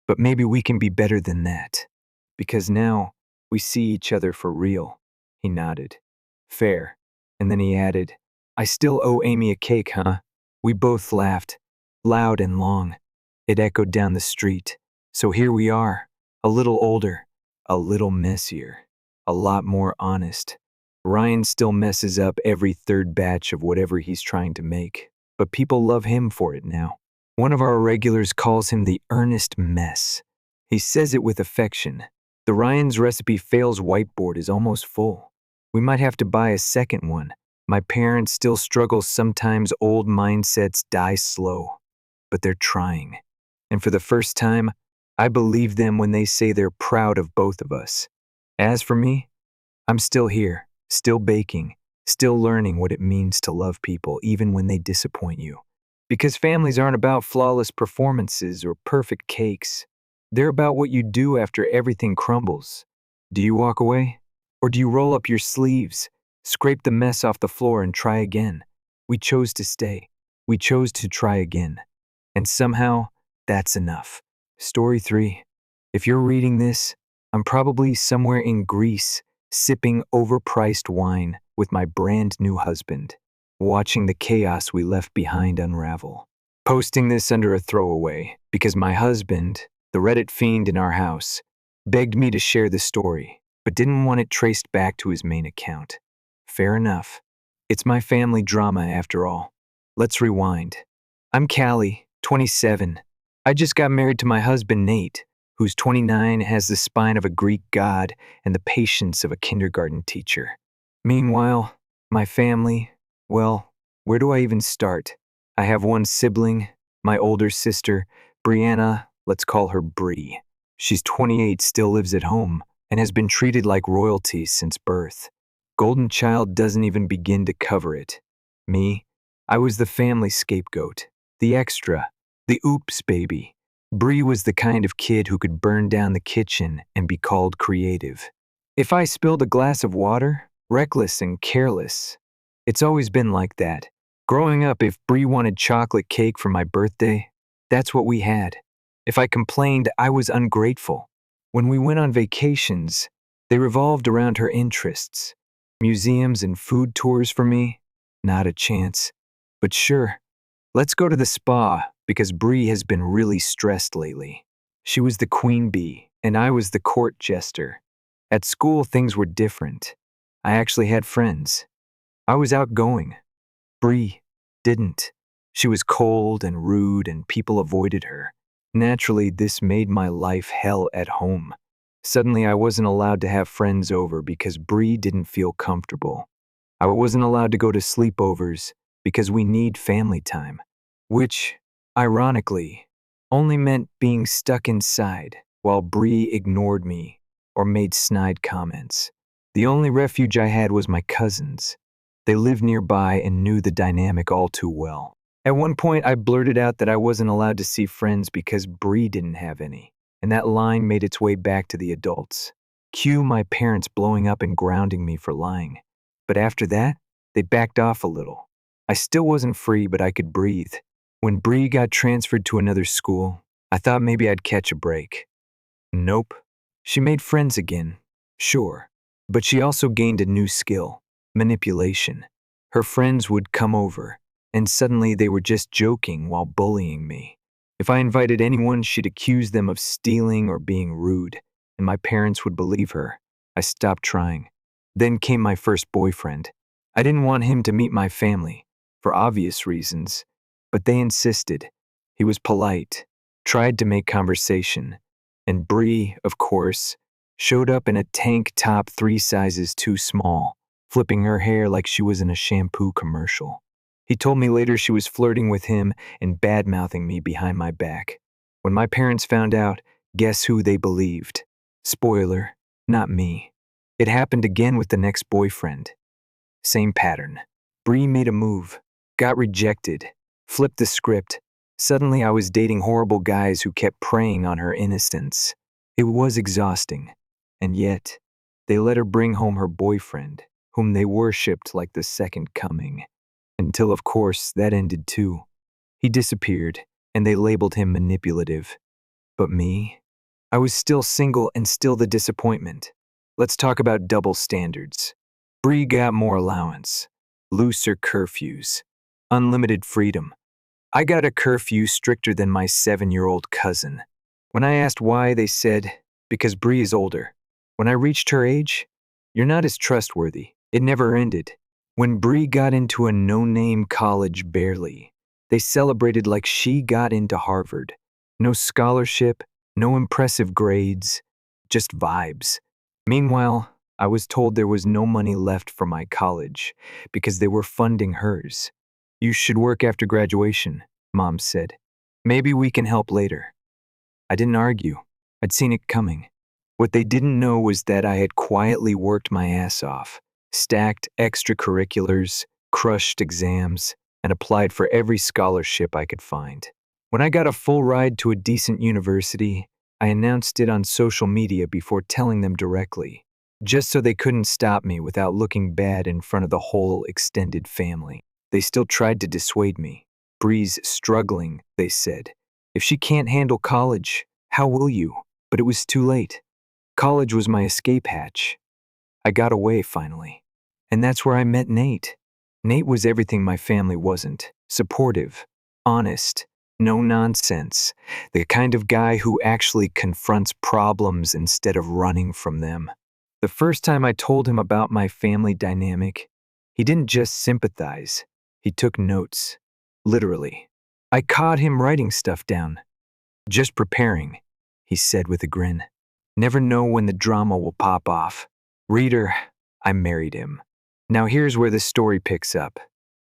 Speaker 1: but maybe we can be better than that. Because now, we see each other for real. He nodded. Fair. And then he added, I still owe Amy a cake, huh? We both laughed, loud and long. It echoed down the street. So here we are, a little older, a little messier, a lot more honest. Ryan still messes up every third batch of whatever he's trying to make, but people love him for it now. One of our regulars calls him the earnest mess. He says it with affection. The Ryan's recipe fails whiteboard is almost full. We might have to buy a second one. My parents still struggle sometimes. Old mindsets die slow, but they're trying. And for the first time, I believe them when they say they're proud of both of us. As for me, I'm still here, still baking, still learning what it means to love people even when they disappoint you. Because families aren't about flawless performances or perfect cakes. They're about what you do after everything crumbles. Do you walk away? Or do you roll up your sleeves, scrape the mess off the floor, and try again? We chose to stay. We chose to try again. And somehow, that's enough. Story 3. If you're reading this, I'm probably somewhere in Greece, sipping overpriced wine with my brand new husband, watching the chaos we left behind unravel. Posting this under a throwaway because my husband, the Reddit fiend in our house, begged me to share the story, but didn't want it traced back to his main account. Fair enough. It's my family drama after all. Let's rewind. I'm Callie, 27. I just got married to my husband Nate, who's 29, has the spine of a Greek god and the patience of a kindergarten teacher. Meanwhile, my family, well, where do I even start? I have one sibling, my older sister, Brianna, let's call her Bree. She's 28, still lives at home, and has been treated like royalty since birth. Golden child doesn't even begin to cover it. Me, I was the family scapegoat, the extra, the oops baby. Bree was the kind of kid who could burn down the kitchen and be called creative. If I spilled a glass of water, reckless and careless. It's always been like that. Growing up, if Bree wanted chocolate cake for my birthday, that's what we had. If I complained, I was ungrateful. When we went on vacations, they revolved around her interests. Museums and food tours for me? Not a chance. But sure, let's go to the spa, because Bree has been really stressed lately. She was the queen bee, and I was the court jester. At school, things were different. I actually had friends. I was outgoing. Bree didn't. She was cold and rude, and people avoided her. Naturally, this made my life hell at home. Suddenly, I wasn't allowed to have friends over because Bree didn't feel comfortable. I wasn't allowed to go to sleepovers because we need family time, which, ironically, only meant being stuck inside while Bree ignored me or made snide comments. The only refuge I had was my cousins. They lived nearby and knew the dynamic all too well. At one point, I blurted out that I wasn't allowed to see friends because Bree didn't have any, and that line made its way back to the adults. Cue my parents blowing up and grounding me for lying. But after that, they backed off a little. I still wasn't free, but I could breathe. When Bree got transferred to another school, I thought maybe I'd catch a break. Nope. She made friends again, sure, but she also gained a new skill: manipulation. Her friends would come over, and suddenly they were just joking while bullying me. If I invited anyone, she'd accuse them of stealing or being rude, and my parents would believe her. I stopped trying. Then came my first boyfriend. I didn't want him to meet my family, for obvious reasons, but they insisted. He was polite, tried to make conversation, and Bree, of course, showed up in a tank top 3 sizes too small, flipping her hair like she was in a shampoo commercial. He told me later she was flirting with him and bad-mouthing me behind my back. When my parents found out, guess who they believed? Spoiler, not me. It happened again with the next boyfriend. Same pattern. Bree made a move, got rejected, flipped the script. Suddenly I was dating horrible guys who kept preying on her innocence. It was exhausting. And yet, they let her bring home her boyfriend, whom they worshipped like the second coming. Until, of course, that ended too. He disappeared, and they labeled him manipulative. But me? I was still single and still the disappointment. Let's talk about double standards. Bree got more allowance, looser curfews, unlimited freedom. I got a curfew stricter than my 7-year-old cousin. When I asked why, they said, because Bree is older. When I reached her age, you're not as trustworthy. It never ended. When Bree got into a no-name college barely, they celebrated like she got into Harvard. No scholarship, no impressive grades, just vibes. Meanwhile, I was told there was no money left for my college because they were funding hers. You should work after graduation, Mom said. Maybe we can help later. I didn't argue. I'd seen it coming. What they didn't know was that I had quietly worked my ass off, stacked extracurriculars, crushed exams, and applied for every scholarship I could find. When I got a full ride to a decent university, I announced it on social media before telling them directly. just so they couldn't stop me without looking bad in front of the whole extended family. They still tried to dissuade me. Bree's struggling, they said. If she can't handle college, how will you? But it was too late. College was my escape hatch. I got away finally. And that's where I met Nate. Nate was everything my family wasn't. Supportive, honest, no nonsense. The kind of guy who actually confronts problems instead of running from them. The first time I told him about my family dynamic, he didn't just sympathize, he took notes. Literally. I caught him writing stuff down. Just preparing, he said with a grin. Never know when the drama will pop off. Reader, I married him. Now here's where the story picks up.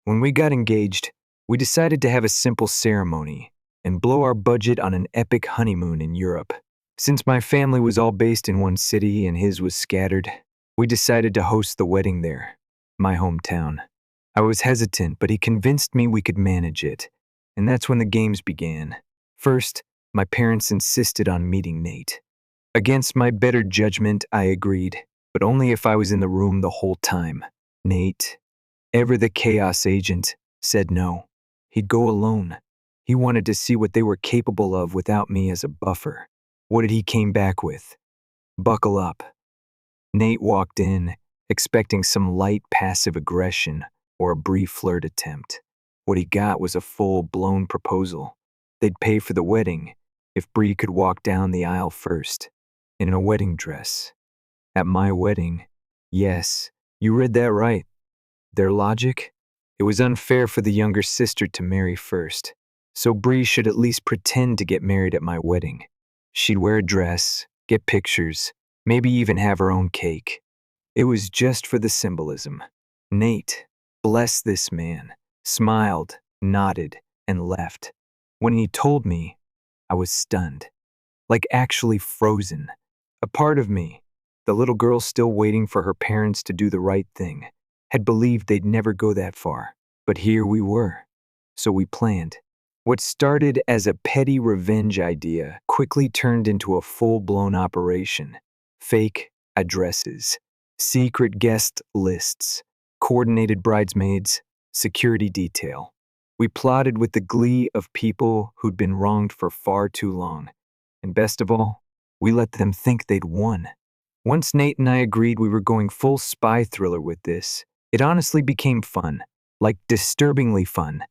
Speaker 1: When we got engaged, we decided to have a simple ceremony and blow our budget on an epic honeymoon in Europe. Since my family was all based in one city and his was scattered, we decided to host the wedding there, my hometown. I was hesitant, but he convinced me we could manage it, and that's when the games began. First, my parents insisted on meeting Nate. Against my better judgment, I agreed, but only if I was in the room the whole time. Nate, ever the chaos agent, said no. He'd go alone. He wanted to see what they were capable of without me as a buffer. What did he came back with? Buckle up. Nate walked in, expecting some light passive aggression or a brief flirt attempt. What he got was a full-blown proposal. They'd pay for the wedding if Bree could walk down the aisle first, in a wedding dress. At my wedding, yes, you read that right. Their logic? It was unfair for the younger sister to marry first, so Bree should at least pretend to get married at my wedding. She'd wear a dress, get pictures, maybe even have her own cake. It was just for the symbolism. Nate, bless this man, smiled, nodded, and left. When he told me, I was stunned, like actually frozen. A part of me, the little girl still waiting for her parents to do the right thing, had believed they'd never go that far. But here we were. So we planned. What started as a petty revenge idea quickly turned into a full-blown operation. Fake addresses, secret guest lists, coordinated bridesmaids, security detail. We plotted with the glee of people who'd been wronged for far too long. And best of all, we let them think they'd won. Once Nate and I agreed we were going full spy thriller with this, it honestly became fun, like disturbingly fun.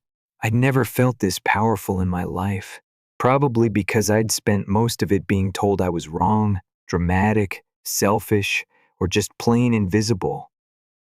Speaker 1: I'd never felt this powerful in my life, probably because I'd spent most of it being told I was wrong, dramatic, selfish, or just plain invisible.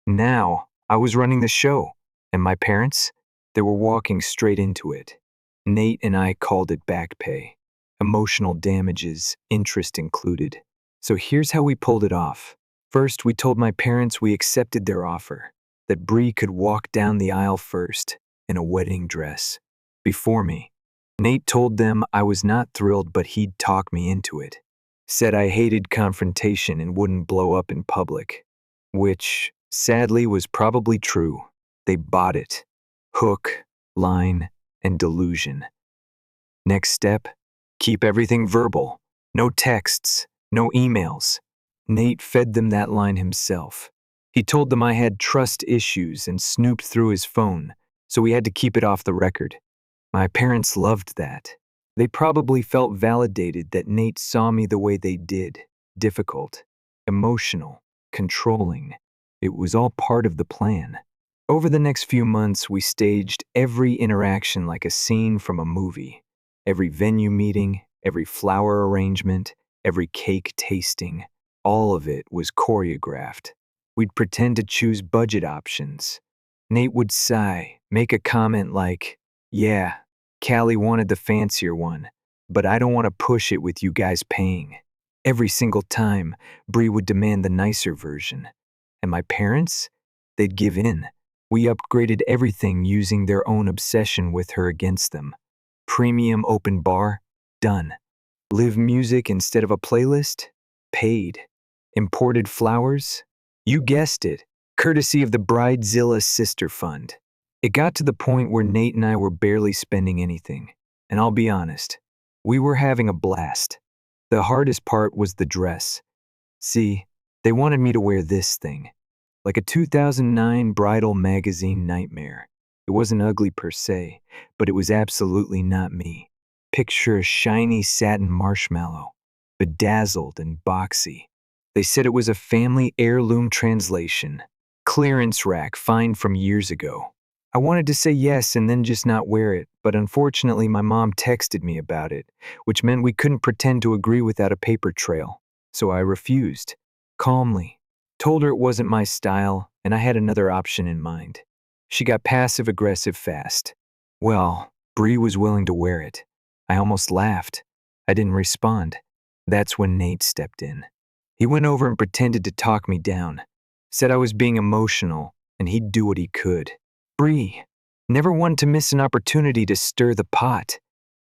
Speaker 1: Now, I was running the show, and my parents, they were walking straight into it. Nate and I called it back pay. Emotional damages, interest included. So here's how we pulled it off. First, we told my parents we accepted their offer, that Bree could walk down the aisle first, in a wedding dress, before me. Nate told them I was not thrilled, but he'd talk me into it. Said I hated confrontation and wouldn't blow up in public. Which, sadly, was probably true. They bought it. Hook, line, and delusion. Next step, keep everything verbal. No texts, no emails. Nate fed them that line himself. He told them I had trust issues and snooped through his phone, so we had to keep it off the record. My parents loved that. They probably felt validated that Nate saw me the way they did. Difficult, emotional, controlling. It was all part of the plan. Over the next few months, we staged every interaction like a scene from a movie. Every venue meeting, every flower arrangement, every cake tasting, all of it was choreographed. We'd pretend to choose budget options. Nate would sigh, make a comment like, "Yeah, Callie wanted the fancier one, but I don't want to push it with you guys paying." Every single time, Bree would demand the nicer version. And my parents? They'd give in. We upgraded everything using their own obsession with her against them. Premium open bar? Done. Live music instead of a playlist? Paid. Imported flowers? You guessed it. Courtesy of the Bridezilla Sister Fund. It got to the point where Nate and I were barely spending anything. And I'll be honest, we were having a blast. The hardest part was the dress. See, They wanted me to wear this thing, like a 2009 bridal magazine nightmare. It wasn't ugly per se, but it was absolutely not me. Picture a shiny satin marshmallow, bedazzled and boxy. They said it was a family heirloom translation, clearance rack find from years ago. I wanted to say yes and then just not wear it, but unfortunately my mom texted me about it, which meant we couldn't pretend to agree without a paper trail. So I refused, calmly. Told her it wasn't my style and I had another option in mind. She got passive-aggressive fast. Well, Bree was willing to wear it. I almost laughed. I didn't respond. That's when Nate stepped in. He went over and pretended to talk me down. Said I was being emotional and he'd do what he could. Bree never wanted to miss an opportunity to stir the pot.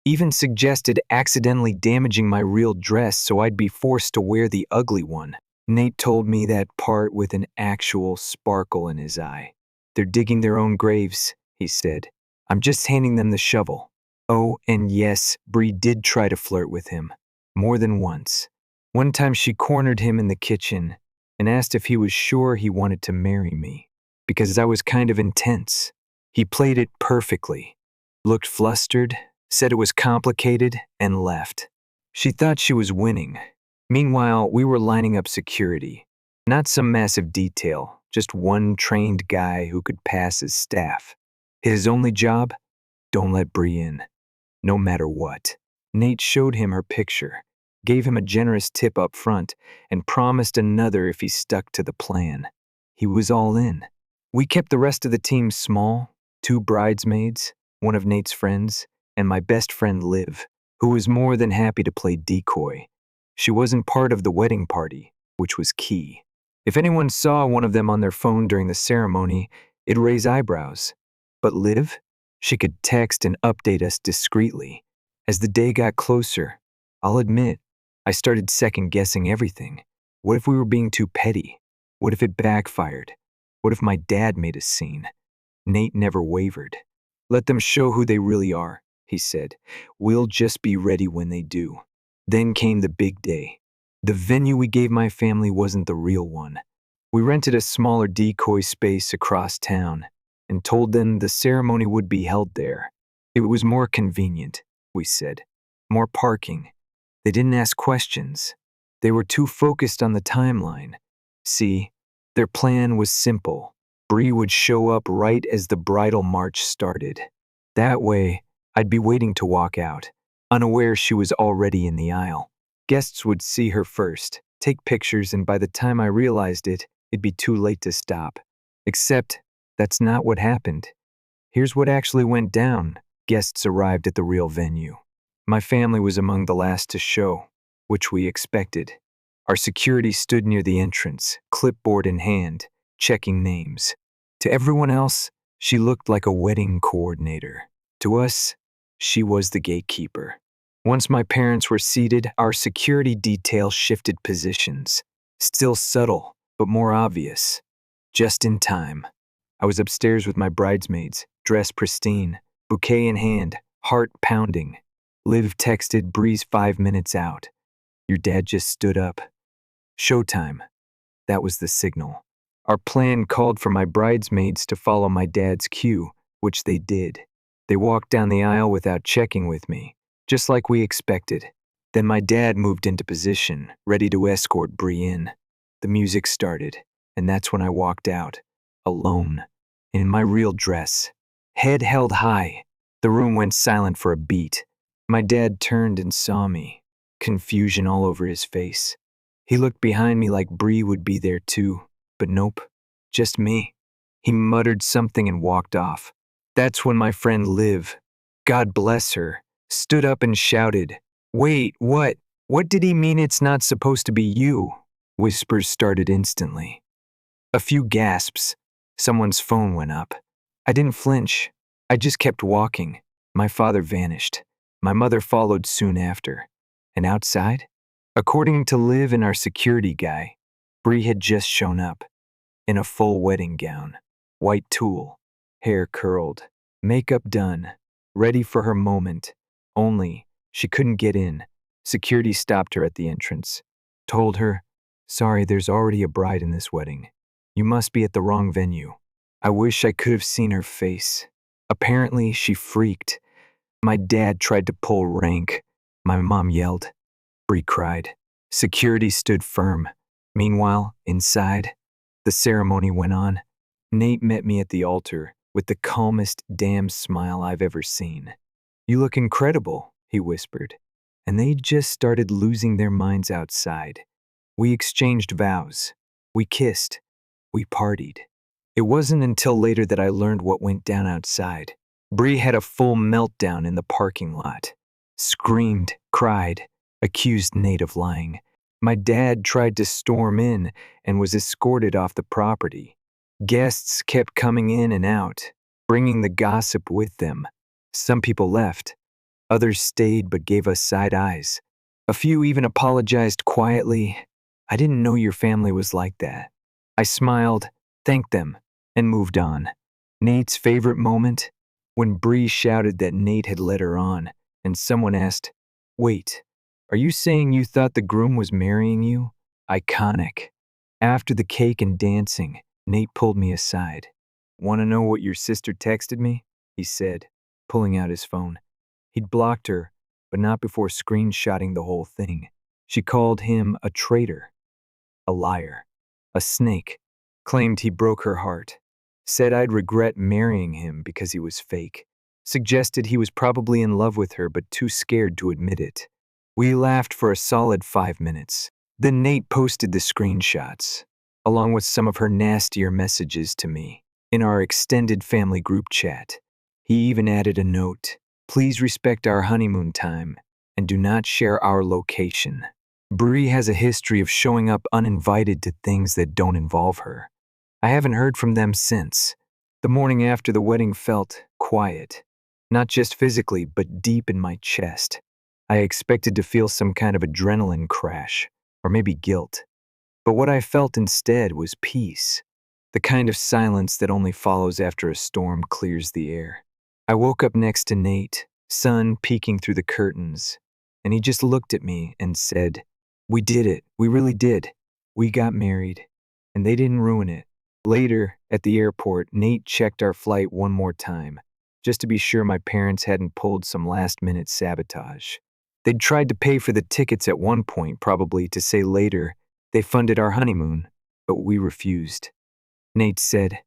Speaker 1: Even suggested accidentally damaging my real dress so I'd be forced to wear the ugly one. Nate told me that part with an actual sparkle in his eye. They're digging their own graves, he said. I'm just handing them the shovel. Oh, and yes, Bree did try to flirt with him. More than once. One time she cornered him in the kitchen and asked if he was sure he wanted to marry me, because I was kind of intense. He played it perfectly. Looked flustered, said it was complicated, and left. She thought she was winning. Meanwhile, we were lining up security. Not some massive detail, just one trained guy who could pass as staff. His only job? Don't let Bree in. No matter what. Nate showed him her picture, gave him a generous tip up front, and promised another if he stuck to the plan. He was all in. We kept the rest of the team small, 2 bridesmaids, one of Nate's friends, and my best friend Liv, who was more than happy to play decoy. She wasn't part of the wedding party, which was key. If anyone saw one of them on their phone during the ceremony, it'd raise eyebrows. But Liv? She could text and update us discreetly. As the day got closer, I'll admit, I started second-guessing everything. What if we were being too petty? What if it backfired? What if my dad made a scene? Nate never wavered. Let them show who they really are, he said. We'll just be ready when they do. Then came the big day. The venue we gave my family wasn't the real one. We rented a smaller decoy space across town and told them the ceremony would be held there. It was more convenient, we said. More parking. They didn't ask questions. They were too focused on the timeline. See, their plan was simple. Bree would show up right as the bridal march started. That way, I'd be waiting to walk out, unaware she was already in the aisle. Guests would see her first, take pictures, and by the time I realized it, it'd be too late to stop. Except, that's not what happened. Here's what actually went down. Guests arrived at the real venue. My family was among the last to show, which we expected. Our security stood near the entrance, clipboard in hand, checking names. To everyone else, she looked like a wedding coordinator. To us, she was the gatekeeper. Once my parents were seated, our security detail shifted positions. Still subtle, but more obvious. Just in time. I was upstairs with my bridesmaids, dressed pristine, bouquet in hand, heart pounding. Liv texted Bree's 5 minutes out. Your dad just stood up. Showtime. That was the signal. Our plan called for my bridesmaids to follow my dad's cue, which they did. They walked down the aisle without checking with me, just like we expected. Then my dad moved into position, ready to escort Bree in. The music started, and that's when I walked out, alone, in my real dress, head held high. The room went silent for a beat. My dad turned and saw me, confusion all over his face. He looked behind me like Bree would be there too, but nope, just me. He muttered something and walked off. That's when my friend Liv, God bless her, stood up and shouted, "Wait, what? What did he mean it's not supposed to be you?" Whispers started instantly. A few gasps. Someone's phone went up. I didn't flinch. I just kept walking. My father vanished. My mother followed soon after. And outside? According to Liv and our security guy, Bree had just shown up. In a full wedding gown. White tulle. Hair curled. Makeup done. Ready for her moment. Only, she couldn't get in. Security stopped her at the entrance. Told her, Sorry, there's already a bride in this wedding. You must be at the wrong venue. I wish I could have seen her face. Apparently, she freaked. My dad tried to pull rank. My mom yelled. Bree cried. Security stood firm. Meanwhile, inside, the ceremony went on. Nate met me at the altar with the calmest damn smile I've ever seen. You look incredible, he whispered. And they just started losing their minds outside. We exchanged vows. We kissed. We partied. It wasn't until later that I learned what went down outside. Bree had a full meltdown in the parking lot. Screamed, cried, accused Nate of lying. My dad tried to storm in and was escorted off the property. Guests kept coming in and out, bringing the gossip with them. Some people left. Others stayed but gave us side eyes. A few even apologized quietly. I didn't know your family was like that. I smiled, thanked them, and moved on. Nate's favorite moment? When Bree shouted that Nate had led her on, and someone asked, Wait, are you saying you thought the groom was marrying you? Iconic. After the cake and dancing, Nate pulled me aside. Want to know what your sister texted me? He said, pulling out his phone. He'd blocked her, but not before screenshotting the whole thing. She called him a traitor, a liar, a snake, claimed he broke her heart, said I'd regret marrying him because he was fake, suggested he was probably in love with her but too scared to admit it. We laughed for a solid 5 minutes. Then Nate posted the screenshots, along with some of her nastier messages to me, in our extended family group chat. He even added a note. Please respect our honeymoon time and do not share our location. Bree has a history of showing up uninvited to things that don't involve her. I haven't heard from them since. The morning after the wedding felt quiet, not just physically, but deep in my chest. I expected to feel some kind of adrenaline crash, or maybe guilt. But what I felt instead was peace, the kind of silence that only follows after a storm clears the air. I woke up next to Nate, sun peeking through the curtains, and he just looked at me and said, We did it. We really did. We got married, and they didn't ruin it. Later, at the airport, Nate checked our flight one more time, just to be sure my parents hadn't pulled some last-minute sabotage. They'd tried to pay for the tickets at one point, probably to say later they funded our honeymoon, but we refused. Nate said,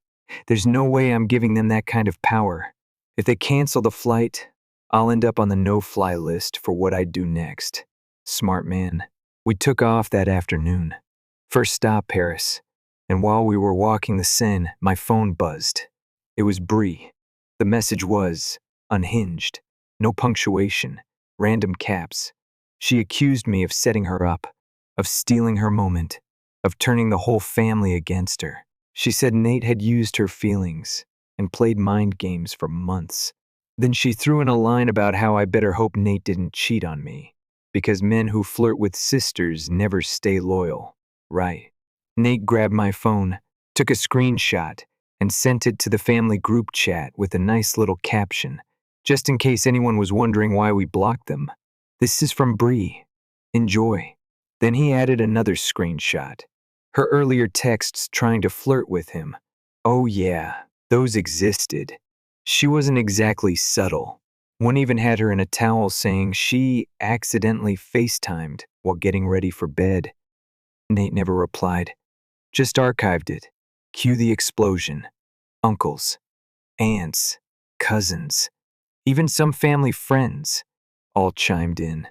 Speaker 1: There's no way I'm giving them that kind of power. If they cancel the flight, I'll end up on the no-fly list for what I'd do next. Smart man. We took off that afternoon. First stop, Paris. And while we were walking the Seine, my phone buzzed. It was Bree. The message was unhinged, no punctuation, random caps. She accused me of setting her up, of stealing her moment, of turning the whole family against her. She said Nate had used her feelings and played mind games for months. Then she threw in a line about how I better hope Nate didn't cheat on me, because men who flirt with sisters never stay loyal, right? Nate grabbed my phone, took a screenshot, and sent it to the family group chat with a nice little caption, just in case anyone was wondering why we blocked them. This is from Bree. Enjoy. Then he added another screenshot. Her earlier texts trying to flirt with him. Oh yeah, those existed. She wasn't exactly subtle. One even had her in a towel saying she accidentally FaceTimed while getting ready for bed. Nate never replied. Just archived it. Cue the explosion. Uncles, aunts, cousins, even some family friends all chimed in.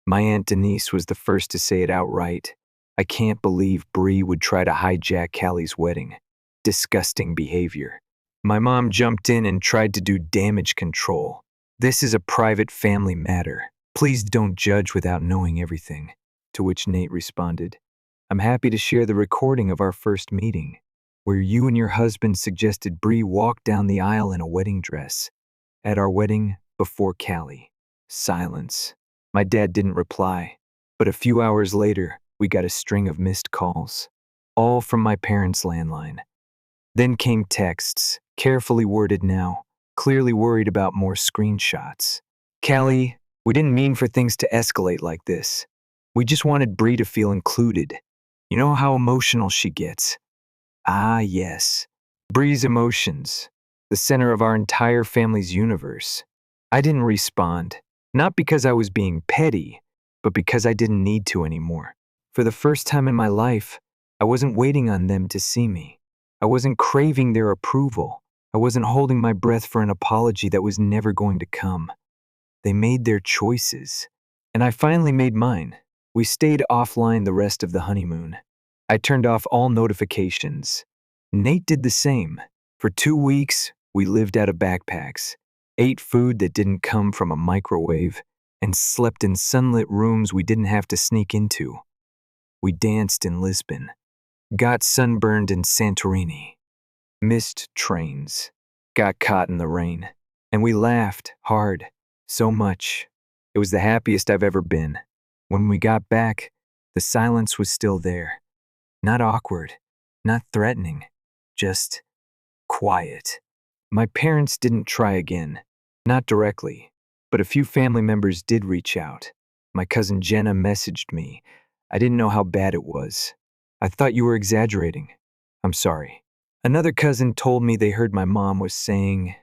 Speaker 1: My Aunt Denise was the first to say it outright. I can't believe Bree would try to hijack Callie's wedding. Disgusting behavior. My mom jumped in and tried to do damage control. This is a private family matter. Please don't judge without knowing everything. To which Nate responded, I'm happy to share the recording of our first meeting, where you and your husband suggested Bree walk down the aisle in a wedding dress. At our wedding, before Callie. Silence. My dad didn't reply, but a few hours later, we got a string of missed calls, all from my parents' landline. Then came texts, carefully worded now, clearly worried about more screenshots. Callie, we didn't mean for things to escalate like this. We just wanted Bree to feel included. You know how emotional she gets. Ah, yes. Bree's emotions, the center of our entire family's universe. I didn't respond, not because I was being petty, but because I didn't need to anymore. For the first time in my life, I wasn't waiting on them to see me. I wasn't craving their approval. I wasn't holding my breath for an apology that was never going to come. They made their choices, and I finally made mine. We stayed offline the rest of the honeymoon. I turned off all notifications. Nate did the same. For 2 weeks, we lived out of backpacks, ate food that didn't come from a microwave, and slept in sunlit rooms we didn't have to sneak into. We danced in Lisbon, got sunburned in Santorini, missed trains, got caught in the rain, and we laughed hard, so much. It was the happiest I've ever been. When we got back, the silence was still there. Not awkward, not threatening, just quiet. My parents didn't try again, not directly, but a few family members did reach out. My cousin Jenna messaged me. I didn't know how bad it was. I thought you were exaggerating. I'm sorry. Another cousin told me they heard my mom was saying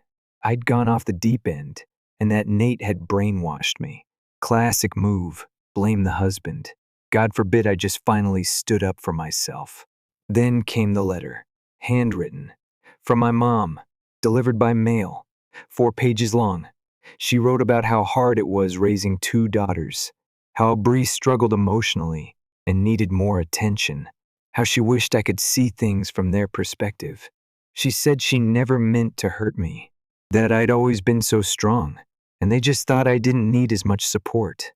Speaker 1: I'd gone off the deep end and that Nate had brainwashed me. Classic move, blame the husband. God forbid I just finally stood up for myself. Then came the letter, handwritten, from my mom, delivered by mail, 4 pages long. She wrote about how hard it was raising 2 daughters, how Bree struggled emotionally and needed more attention, how she wished I could see things from their perspective. She said she never meant to hurt me, that I'd always been so strong, and they just thought I didn't need as much support.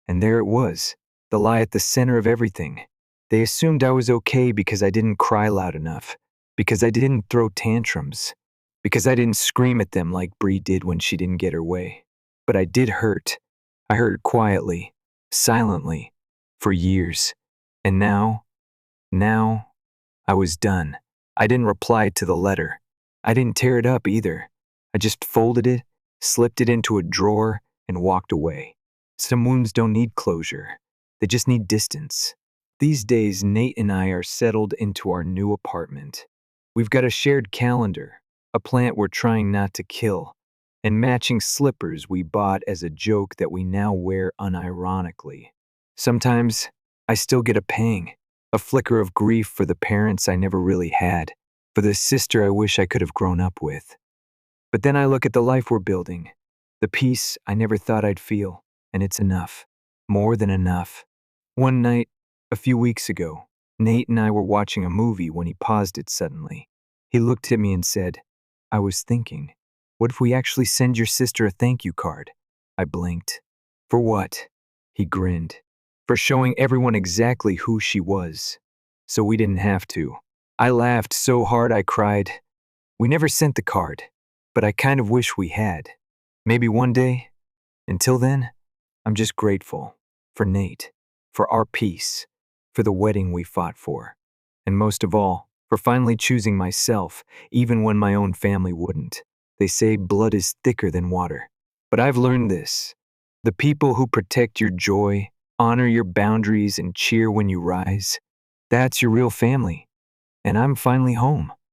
Speaker 1: And there it was, the lie at the center of everything. They assumed I was okay because I didn't cry loud enough, because I didn't throw tantrums, because I didn't scream at them like Bree did when she didn't get her way. But I did hurt. I hurt quietly, silently, for years. And now, I was done. I didn't reply to the letter. I didn't tear it up either. I just folded it, slipped it into a drawer, and walked away. Some wounds don't need closure. They just need distance. These days, Nate and I are settled into our new apartment. We've got a shared calendar, a plant we're trying not to kill, and matching slippers we bought as a joke that we now wear unironically. Sometimes, I still get a pang, a flicker of grief for the parents I never really had, for the sister I wish I could have grown up with. But then I look at the life we're building, the peace I never thought I'd feel, and it's enough. More than enough. One night, a few weeks ago, Nate and I were watching a movie when he paused it suddenly. He looked at me and said, I was thinking, what if we actually send your sister a thank you card? I blinked. For what? He grinned. For showing everyone exactly who she was. So we didn't have to. I laughed so hard I cried. We never sent the card, but I kind of wish we had. Maybe one day. Until then, I'm just grateful for Nate, for our peace, for the wedding we fought for, and most of all, for finally choosing myself, even when my own family wouldn't. They say blood is thicker than water. But I've learned this. The people who protect your joy, honor your boundaries, and cheer when you rise, that's your real family. And I'm finally home.